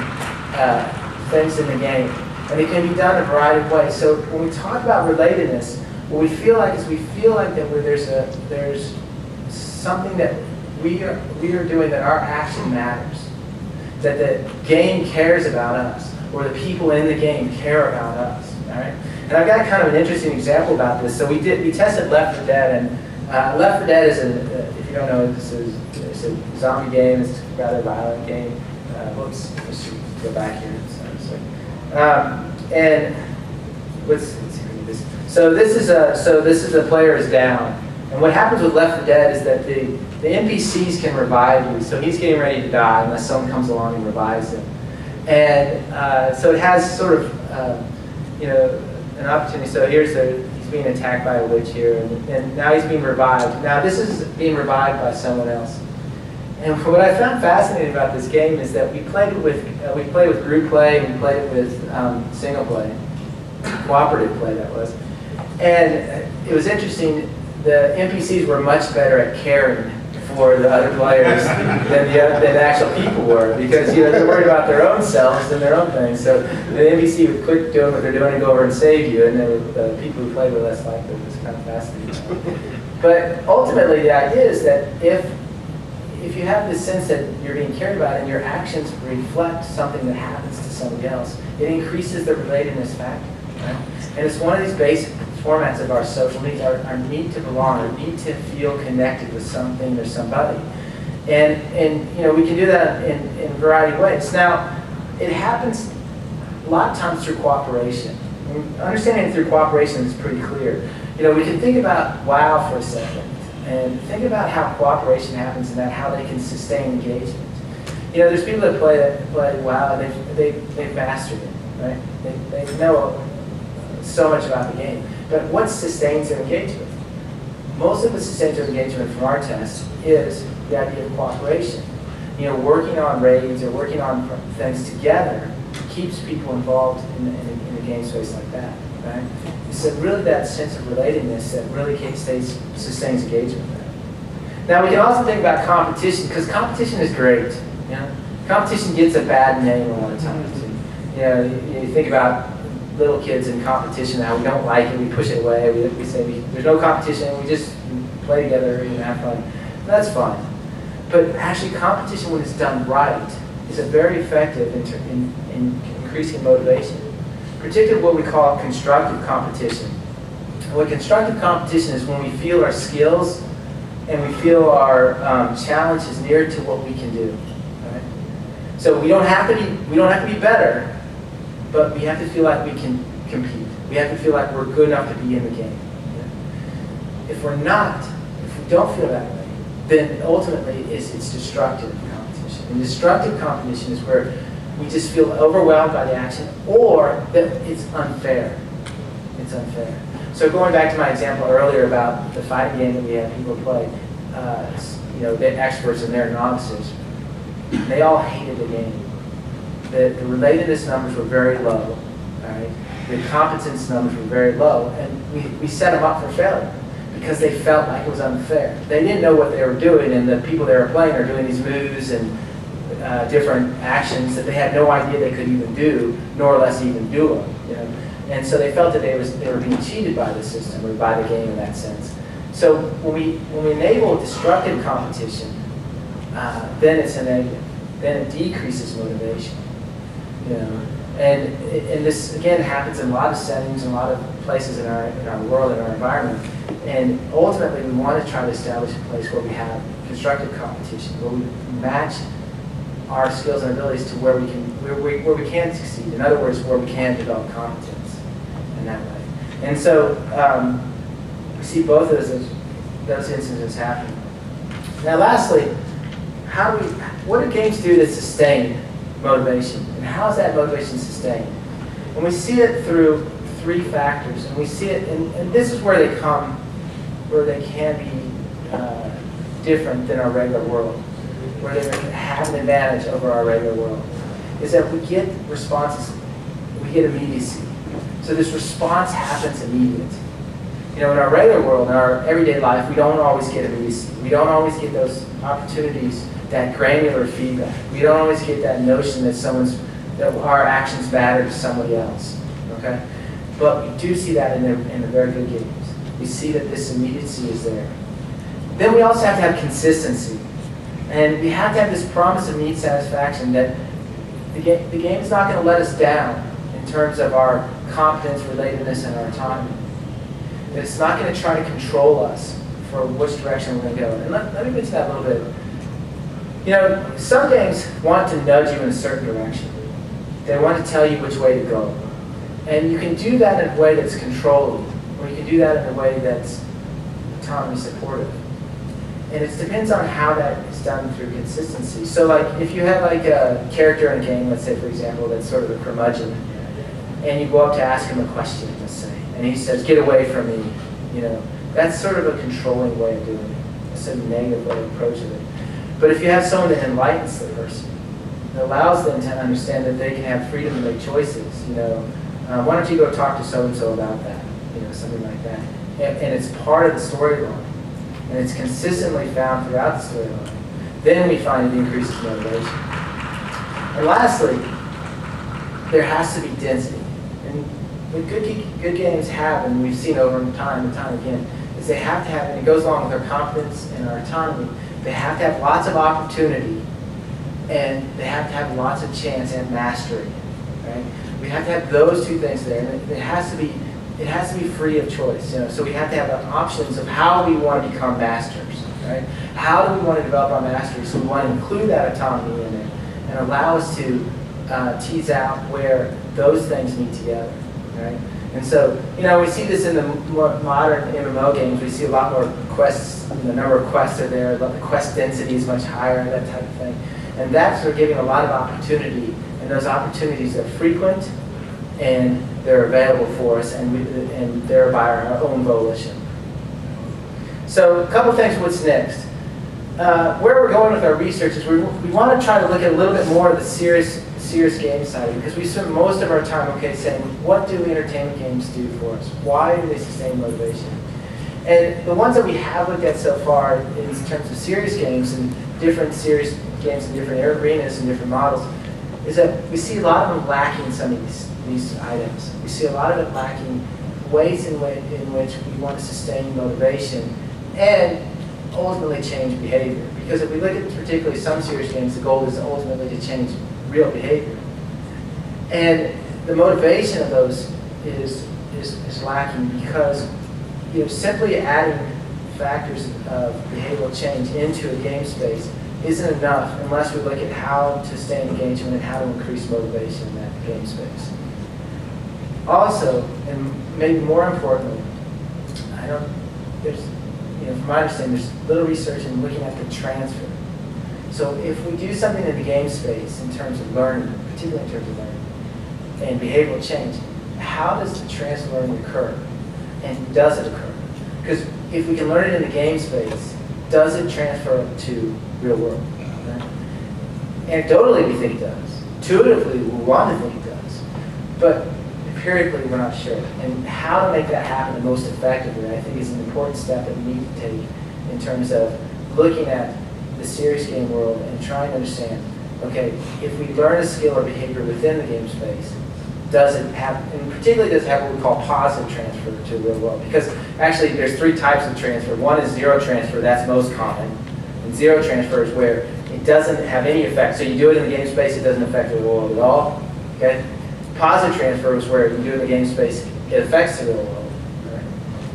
things in the game. And it can be done in a variety of ways. So when we talk about relatedness, what we feel like is we feel like that there's something that we are doing, that our action matters, that the game cares about us, or the people in the game care about us. All right? And I've got kind of an interesting example about this. So we tested Left 4 Dead, and Left 4Dead is if you don't know, it's a zombie game. It's a rather violent game. Whoops, let's go back here. And let's see this. So this is the player is down, and what happens with Left 4 Dead is that the NPCs can revive you. So he's getting ready to die unless someone comes along and revives him, and so it has sort of an opportunity. So he's being attacked by a witch here, and now he's being revived. Now this is being revived by someone else. And what I found fascinating about this game is that we played with group play, and we played it with single play, cooperative play that was. And it was interesting, the NPCs were much better at caring for the other players than the actual people were, because they're worried about their own selves and their own things. So the NPC would quit doing what they're doing and go over and save you, and the people who played were less likely. It was kind of fascinating. But ultimately the idea is that if you have this sense that you're being cared about and your actions reflect something that happens to somebody else, it increases the relatedness factor. Right? And it's one of these basic formats of our social needs, our need to belong, our need to feel connected with something or somebody. And we can do that in a variety of ways. Now, it happens a lot of times through cooperation. Understanding it through cooperation is pretty clear. We can think about WoW for a second, and think about how cooperation happens and how they can sustain engagement. There's people that play WoW and they've mastered it, right? They know so much about the game. But what sustains their engagement? Most of what sustains their engagement from our test is the idea of cooperation. Working on raids or working on things together keeps people involved in a game space like that, right? So really that sense of relatedness that really sustains engagement there. Now we can also think about competition, because competition is great. Competition gets a bad name a lot of times. You think about little kids in competition, how we don't like it, we push it away, we say there's no competition, we just play together and have fun. That's fine. But actually competition, when it's done right, is very effective in increasing motivation. Particularly what we call constructive competition. What constructive competition is when we feel our skills and we feel our challenges near to what we can do. Right? So we don't have to be better, but we have to feel like we can compete. We have to feel like we're good enough to be in the game. If we don't feel that way, then ultimately it's destructive competition. And destructive competition is where we just feel overwhelmed by the action, or that it's unfair. It's unfair. So going back to my example earlier about the fighting game that we had people play, the experts and their novices, they all hated the game. The relatedness numbers were very low. Right? The competence numbers were very low, and we set them up for failure because they felt like it was unfair. They didn't know what they were doing, and the people they were playing are doing these moves and different actions that they had no idea they could even do, nor less even do them. And so they felt that they were being cheated by the system or by the game in that sense. So when we enable destructive competition, then it's a negative. Then it decreases motivation. And this again happens in a lot of settings, in a lot of places in our world, in our environment. And ultimately, we want to try to establish a place where we have constructive competition, where we match our skills and abilities to where we can succeed. In other words, where we can develop competence in that way. And so we see both of those instances happening. Now, lastly, what do games do to sustain motivation, and how is that motivation sustained? And we see it through 3 factors, and we see it, and this is where they can be different than our regular world, where they have an advantage over our regular world, is that we get responses, we get immediacy. So this response happens immediate. In our regular world, in our everyday life, we don't always get immediacy. We don't always get those opportunities, that granular feedback. We don't always get that notion that our actions matter to somebody else. Okay? But we do see that in the very good games. We see that this immediacy is there. Then we also have to have consistency. And we have to have this promise of need satisfaction that the game is not going to let us down in terms of our competence, relatedness, and our autonomy. That it's not going to try to control us for which direction we're going to go. And let me get to that a little bit. Some games want to nudge you in a certain direction. They want to tell you which way to go. And you can do that in a way that's controlling, or you can do that in a way that's autonomy supportive. And it depends on how that is done through consistency. So if you have a character in a game, let's say for example, that's sort of a curmudgeon, and you go up to ask him a question, let's say, and he says, "Get away from me," that's sort of a controlling way of doing it. It's a negative way of approaching it. But if you have someone that enlightens the person, it allows them to understand that they can have freedom to make choices. Why don't you go talk to so-and-so about that? Something like that. And it's part of the storyline. And it's consistently found throughout the storyline. Then we find it increases motivation. And lastly, there has to be density. And what good games have, and we've seen over time and time again, is they have to have, and it goes along with our confidence and our autonomy, they have to have lots of opportunity, and they have to have lots of chance and mastery. Right? We have to have those 2 things there, and it has to be free of choice. So we have to have the options of how we want to become masters. Right? How do we want to develop our mastery? So we want to include that autonomy in it and allow us to tease out where those things meet together. Right? And so, we see this in the more modern MMO games. We see a lot more quests. The number of quests are there. The quest density is much higher, that type of thing. And that's sort of giving a lot of opportunity. And those opportunities are frequent, and they're available for us, and they're by our own volition. So, a couple things. What's next? Where we're going with our research is we want to try to look at a little bit more of the serious game side, because we spend most of our time saying, what do entertainment games do for us? Why do they sustain motivation? And the ones that we have looked at so far in terms of serious games and different serious games in different arenas and different models is that we see a lot of them lacking some of these items. We see a lot of it lacking ways in which we want to sustain motivation and ultimately change behavior. Because if we look at particularly some serious games, the goal is ultimately to change real behavior. And the motivation of those is lacking because simply adding factors of behavioral change into a game space isn't enough unless we look at how to sustain engagement and how to increase motivation in that game space. Also, and maybe more importantly, from my understanding, there's little research in looking at the transfer. So if we do something in the game space in terms of learning, particularly in terms of learning, and behavioral change, how does the transfer learning occur? And does it occur? Because if we can learn it in the game space, does it transfer to real world? Right? Anecdotally, we think it does. Intuitively, we want to think it does. But empirically, we're not sure. And how to make that happen the most effectively, I think, is an important step that we need to take in terms of looking at the serious game world and trying to understand, okay, if we learn a skill or behavior within the game space, does it have, and particularly does it have what we call positive transfer to the real world? Because actually there's 3 types of transfer. One is zero transfer, that's most common. And zero transfer is where it doesn't have any effect. So you do it in the game space, it doesn't affect the real world at all. Okay? Positive transfer is where you do it in the game space, it affects the real world. Right?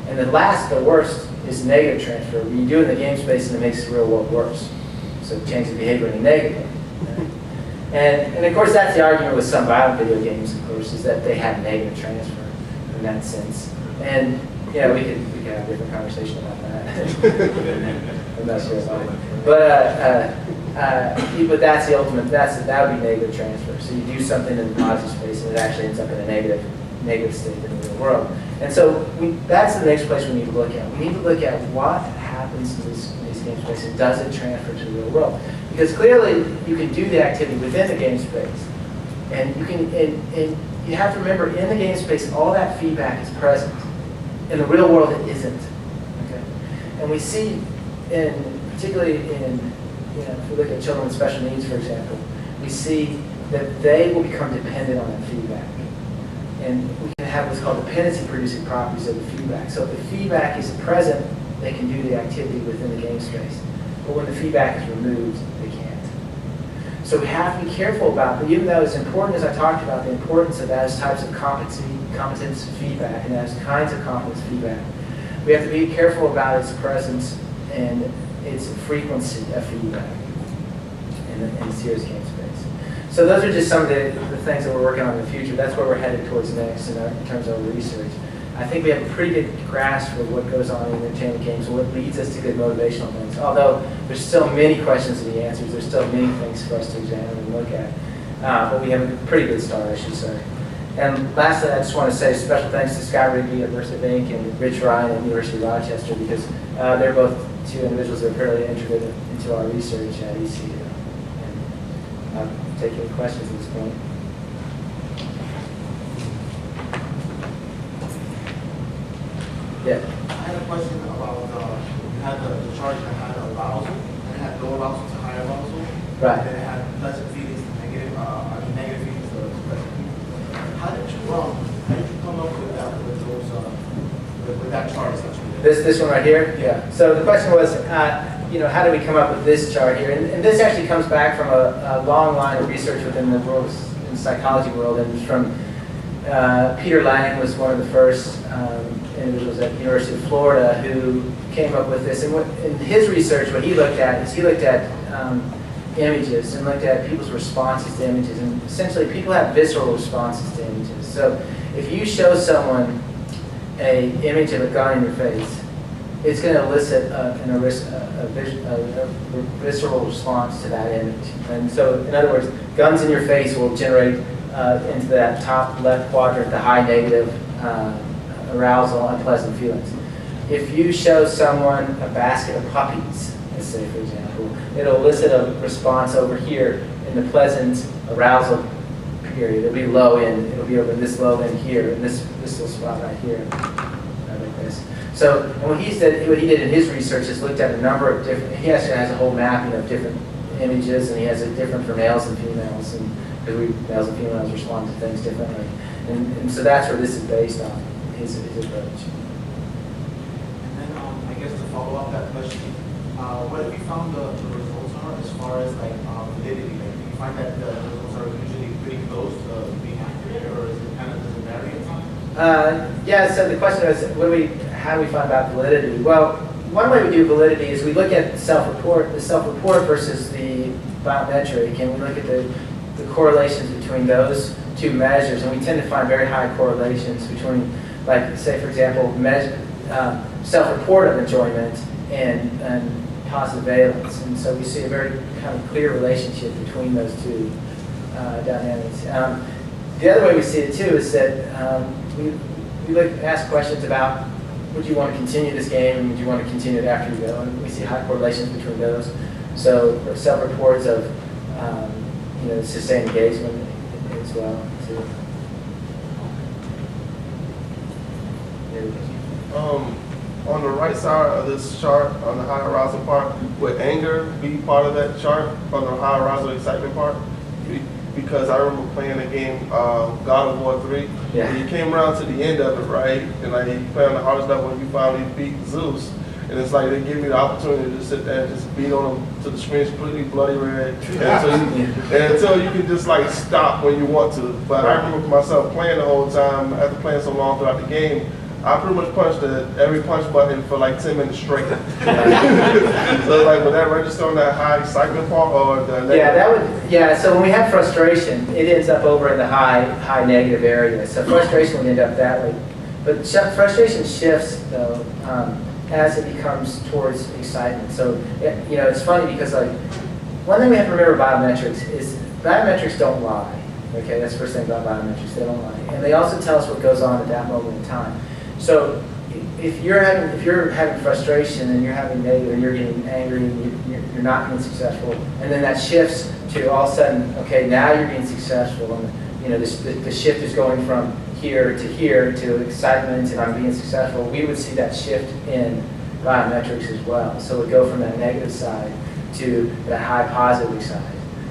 And the worst, is negative transfer. Where you do it in the game space and it makes the real world worse. So it changes behavior in a negative way. Right? And of course, that's the argument with some violent video games, of course, is that they have negative transfer in that sense. And yeah, we could have a different conversation about that. I'm not sure about it. But that's the ultimate, that would be negative transfer. So you do something in the positive space and it actually ends up in a negative state in the real world. And so that's the next place we need to look at. We need to look at what happens in these game spaces and does it transfer to the real world? Because clearly you can do the activity within the game space. And you can, and you have to remember in the game space all that feedback is present. In the real world it isn't. Okay? And we see particularly in, if we look at children with special needs, for example, we see that they will become dependent on that feedback. And we can have what's called dependency-producing properties of the feedback. So if the feedback is present, they can do the activity within the game space. But when the feedback is removed, they can't. So we have to be careful about, but even though as important as I talked about the importance of those types of competence feedback and those kinds of competence feedback, we have to be careful about its presence and its frequency of feedback in the serious game space. So those are just some of the things that we're working on in the future. That's where we're headed towards next in terms of our research. I think we have a pretty good grasp of what goes on in entertainment games and what leads us to good motivational things. Although there's still many questions to be answered, there's still many things for us to examine and look at. But we have a pretty good start, I should say. And lastly, I just want to say special thanks to Scott Rigby at University of Ink and Rich Ryan at University of Rochester, because they're both two individuals that are fairly integrated into our research at ECU. And I'll take any questions at this point. Yeah. I had a question about you had the chart that had arousal, and it had low arousal to high arousal. Right. And then it had pleasant feelings to negative, negative feelings to pleasant feelings. How did you come up with that with that chart essentially? This one right here? Yeah. So the question was, how do we come up with this chart here? And this actually comes back from a long line of research within the world, in the psychology world, and it's from Peter Lang was one of the first individuals at the University of Florida who came up with this. And in his research, what he looked at is he looked at images and looked at people's responses to images. And essentially, people have visceral responses to images. So if you show someone an image of a gun in your face, it's going to elicit a visceral response to that image. And so, in other words, guns in your face will generate into that top left quadrant the high negative arousal, unpleasant feelings. If you show someone a basket of puppies, let's say for example, it'll elicit a response over here in the pleasant arousal period. It'll be low end. It'll be over this low end here, and this little spot right here, like this. So, and what he did in his research is looked at a number of different. He actually has a whole mapping of different images, and he has it different for males and females, and males and females respond to things differently. And so that's where this is based on, his approach. And then I guess to follow up that question, what have you found the results are as far as like validity? Like, do you find that the results are usually pretty close to being accurate, or is it kind of does it vary at times? Yeah, so the question is, how do we find out validity? Well, one way we do validity is we look at the self-report versus the biometric, and we look at the correlations between those two measures, and we tend to find very high correlations between, like, say, for example, self-report of enjoyment and positive valence. And so we see a very kind of clear relationship between those two dynamics. The other way we see it, too, is that we ask questions about, would you want to continue this game, and would you want to continue it after you go? And we see high correlations between those. So self-reports of sustained engagement as well, too. On the right side of this chart, on the high arousal part, would anger be part of that chart on the high arousal excitement part? Because I remember playing the game God of War 3. Yeah. And you came around to the end of it, right? And like you play on the hardest level, and you finally beat Zeus. And it's like they give me the opportunity to sit there and just beat on them to the screen's completely bloody red. And until you can just like stop when you want to. But I remember myself playing the whole time, after playing so long throughout the game, I pretty much punched every punch button for like 10 minutes straight. So like, would that register on that high excitement part or the negative? Yeah, that would. Yeah, so when we have frustration, it ends up over in the high negative area. So frustration would end up that way. But frustration shifts though as it becomes towards excitement. So you know, it's funny because like one thing we have to remember about biometrics is biometrics don't lie. Okay, that's the first thing about biometrics, they don't lie. And they also tell us what goes on at that moment in time. So if you're having frustration and you're having negative and you're getting angry and you're not being successful, and then that shifts to all of a sudden, okay, now you're being successful, and you know the shift is going from here to excitement and I'm being successful, we would see that shift in biometrics as well. So it would go from that negative side to that high positive side.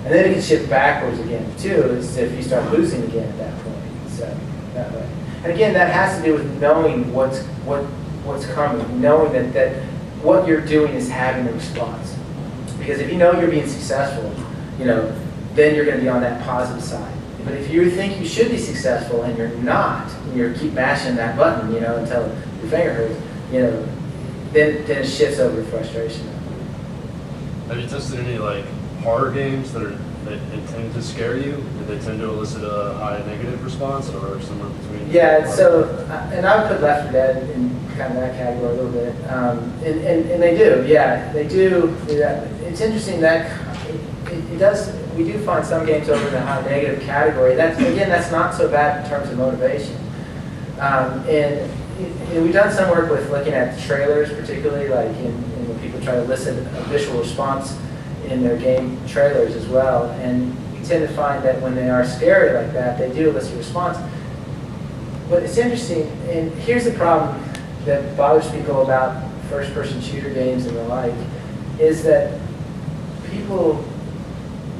And then it can shift backwards again too, is if you start losing again at that point. So that way. And again, that has to do with knowing what's coming, knowing that what you're doing is having a response. Because if you know you're being successful, you know, then you're going to be on that positive side. But if you think you should be successful and you're not, and you keep mashing that button, you know, until your finger hurts, you know, then it shifts over to frustration. Have you tested any like horror games that tend to scare you? Do they tend to elicit a high negative response or somewhere between? Yeah, so, and I would put Left 4 Dead in kind of that category a little bit. And they do, yeah, they do. Yeah. It's interesting that it does, we do find some games over in the high negative category. That's not so bad in terms of motivation. And we've done some work with looking at trailers, particularly like when people try to elicit a visual response in their game trailers as well, and we tend to find that when they are scary like that, they do elicit a response. But it's interesting, and here's the problem that bothers people about first-person shooter games and the like, is that people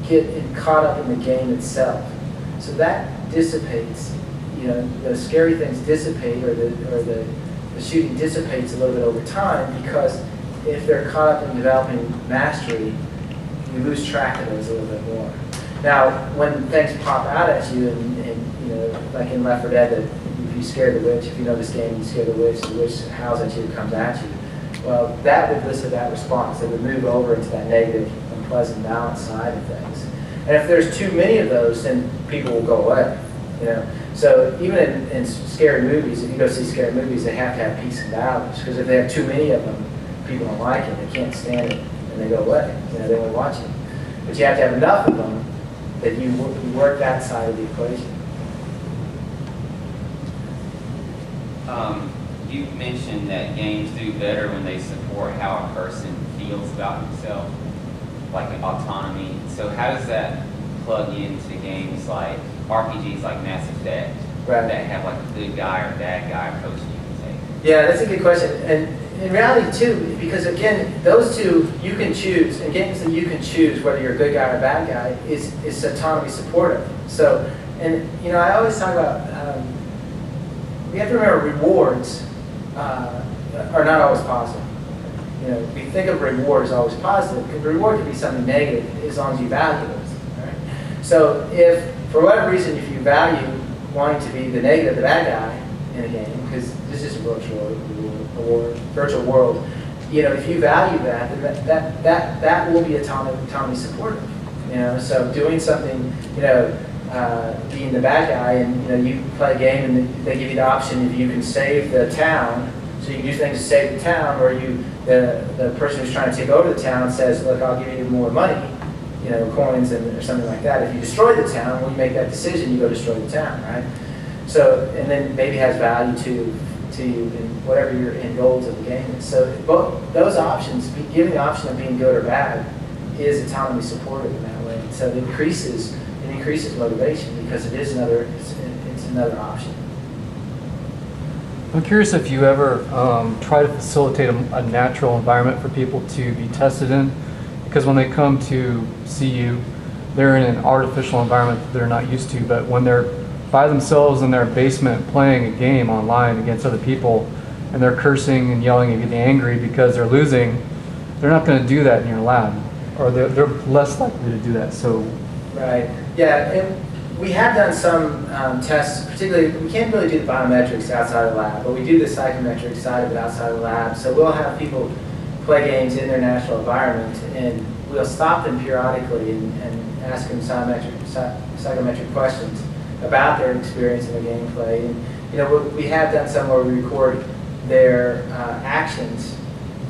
get caught up in the game itself. So that dissipates, you know, those scary things dissipate, or the shooting dissipates a little bit over time, because if they're caught up in developing mastery, you lose track of those a little bit more. Now, when things pop out at you, and you know, like in Left 4 Dead, that if you scare the witch, if you know this game, you scare the witch howls at you, comes at you. Well, that would elicit that response. It would move over into that negative, unpleasant balance side of things. And if there's too many of those, then people will go away. You know, so even in scary movies, if you go see scary movies, they have to have peaks and valleys, because if they have too many of them, people don't like it, they can't stand it, and they go away. You know, they won't watch it. But you have to have enough of them that you work that side of the equation. You mentioned that games do better when they support how a person feels about himself, like autonomy. So how does that plug into games like RPGs like Mass Effect, Right. that have like a good guy or bad guy approach you can take? Yeah, that's a good question. And in reality too, because again, those two you can choose, and games that you can choose whether you're a good guy or a bad guy is autonomy supportive. So, and you know, I always talk about, we have to remember rewards are not always positive. You know, we think of reward as always positive, because reward can be something negative as long as you value it. Right? So if, for whatever reason, if you value wanting to be the negative, the bad guy in a game, because this is a virtual world, you know, if you value that, then that will be autonomy supportive. You know, so doing something, you know, being the bad guy, and you know, you play a game and they give you the option if you can save the town, so you can do things to save the town, or the person who's trying to take over the town says, look, I'll give you more money, you know, coins or something like that. If you destroy the town, when you make that decision, you go destroy the town, right? So, and then maybe has value to you in whatever your end goals of the game is. So both those options, giving the option of being good or bad, is autonomy supportive in that way. So it increases motivation, because it is it's another option. I'm curious if you ever try to facilitate a natural environment for people to be tested in, because when they come to see you, they're in an artificial environment that they're not used to, but when they're by themselves in their basement playing a game online against other people, and they're cursing and yelling and getting angry because they're losing, they're not going to do that in your lab, or they're less likely to do that. So, right, yeah. And we have done some tests, particularly, we can't really do the biometrics outside of the lab, but we do the psychometric side of it outside of the lab. So we'll have people play games in their natural environment, and we'll stop them periodically and ask them psychometric questions about their experience in the gameplay. And you know, we have done some where we record their actions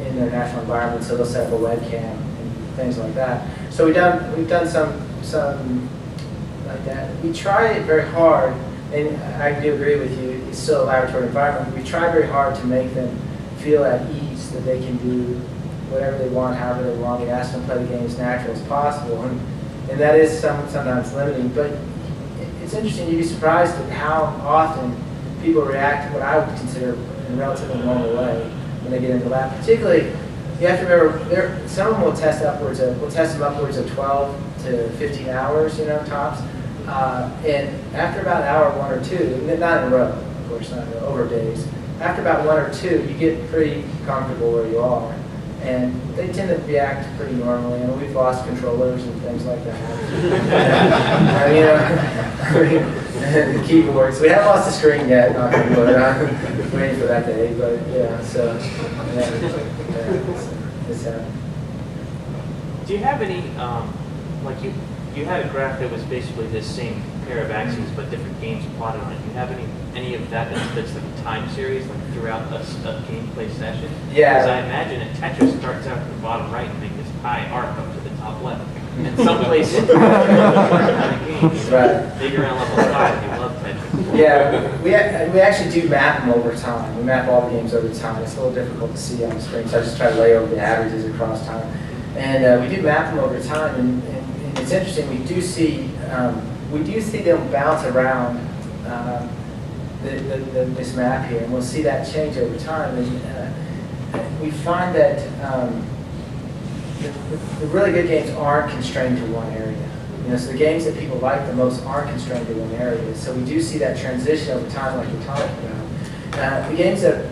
in their natural environment, so they'll set up a webcam and things like that. So we've done some like that. We try it very hard, and I do agree with you, it's still a laboratory environment. We try very hard to make them feel at ease that they can do whatever they want, however they want. We ask them to play the game as natural as possible, and that is sometimes limiting. But it's interesting, you'd be surprised at how often people react to what I would consider in a relatively normal way when they get into the lab. Particularly, you have to remember, some of them will test them upwards of 12 to 15 hours, you know, tops. And after about an hour, 1 or 2, not in a row, of course, not in a row, over days. After about 1 or 2, you get pretty comfortable where you are. And they tend to react pretty normally, and we've lost controllers and things like that. The keyboards. We haven't lost the screen yet, not on wood. I'm waiting for that day, but yeah, so it's Do you have any, like you had a graph that was basically this same pair of axes but different games plotted on it. Do you have any of that that's like a time series, like throughout a gameplay session? Yeah. Because I imagine a Tetris starts out at the bottom right and make this high arc up to the top left. And some places, right. bigger on level 5, you love Tetris. Yeah, we actually do map them over time. We map all the games over time. It's a little difficult to see on the screen, so I just try to lay over the averages across time. And we do map them over time, and it's interesting. We do see them bounce around this map here, and we'll see that change over time. And we find that the really good games aren't constrained to one area. You know, so the games that people like the most aren't constrained to one area. So we do see that transition over time, like you're talking about. The games that,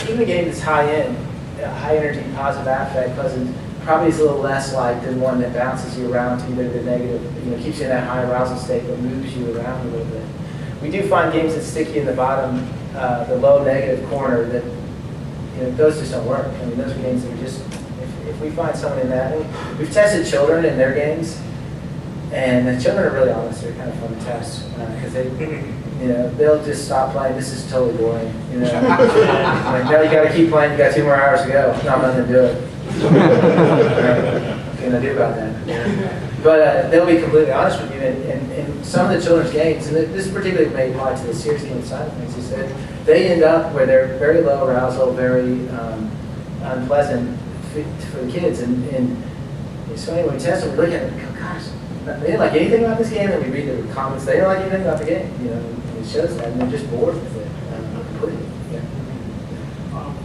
even a game that's high end, high energy, positive affect, pleasant, probably is a little less like than one that bounces you around to either the negative, keeps you in that high arousal state but moves you around a little bit. We do find games that stick you in the bottom, the low negative corner that, those just don't work. I mean, those are games that are just, if we find someone in that, we've tested children in their games, and the children are really honest. They're kind of fun to test because they'll just stop playing. This is totally boring. Like, no, you got to keep playing. You got 2 more hours to go. No, I'm not going to do it. What can I do about that? But they'll be completely honest with you. And some of the children's games, and this particularly may apply to the serious game side of things, is that they end up where they're very low arousal, very unpleasant for the kids. And so anyway, we test them, we look at it and go, gosh, they didn't like anything about this game, and we read the comments, they didn't like anything about the game. It shows that, and they're just bored with it completely. Yeah.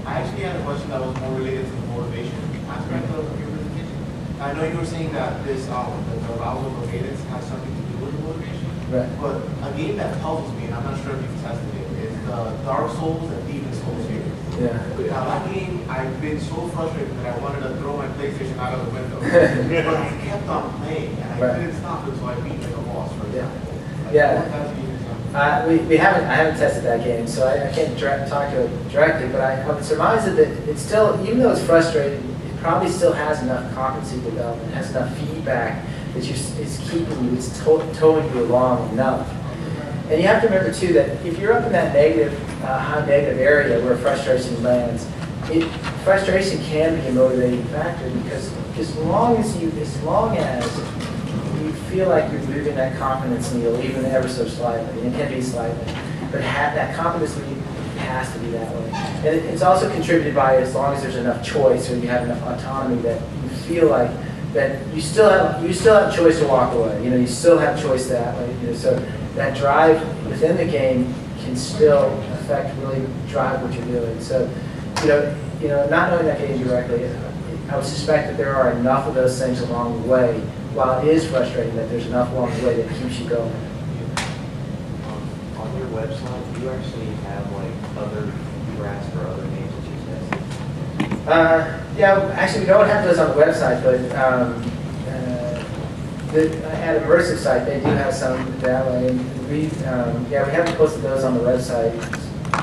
I actually had a question that was more related to the motivation aspect of your presentation. I know you were saying that this the arousal of cadence has something to do with motivation, Right. but a game that puzzles me, and I'm not sure if you've tested it, is the Dark Souls and Demon Souls series. Yeah. Now that game, I've been so frustrated that I wanted to throw my PlayStation out of the window, but I kept on playing, and I Right. couldn't stop until I beat like a boss, for Yeah. example. Like, Yeah. what types of games are- I haven't tested that game, so I can't talk to it directly, but I would surmise that it's still, even though it's frustrating, it probably still has enough competency development, it has enough feedback that it's keeping you, it's towing you along enough. And you have to remember too that if you're up in that negative, high negative area where frustration lands, frustration can be a motivating factor because as long as you feel like you're moving that confidence needle, even ever so slightly, and it can be slightly, but that confidence needle has to be that way. And it's also contributed by as long as there's enough choice or you have enough autonomy that you feel like that you still have choice to walk away. You still have choice that way. So that drive within the game can still really drive what you're doing. So, not knowing that game directly, I would suspect that there are enough of those things along the way. While it is frustrating, that there's enough along the way that keeps you going. On your website, do you actually have like other graphs for other games that you tested? Yeah, actually we don't have those on the website, but At Immersive site, they do have some that way. And we haven't posted those on the website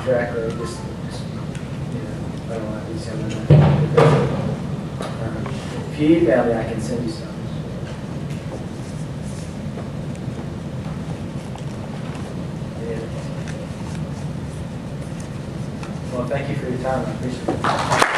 directly. Just I don't want to do something. If you email me, I can send you some. Yeah. Well, thank you for your time. I appreciate it.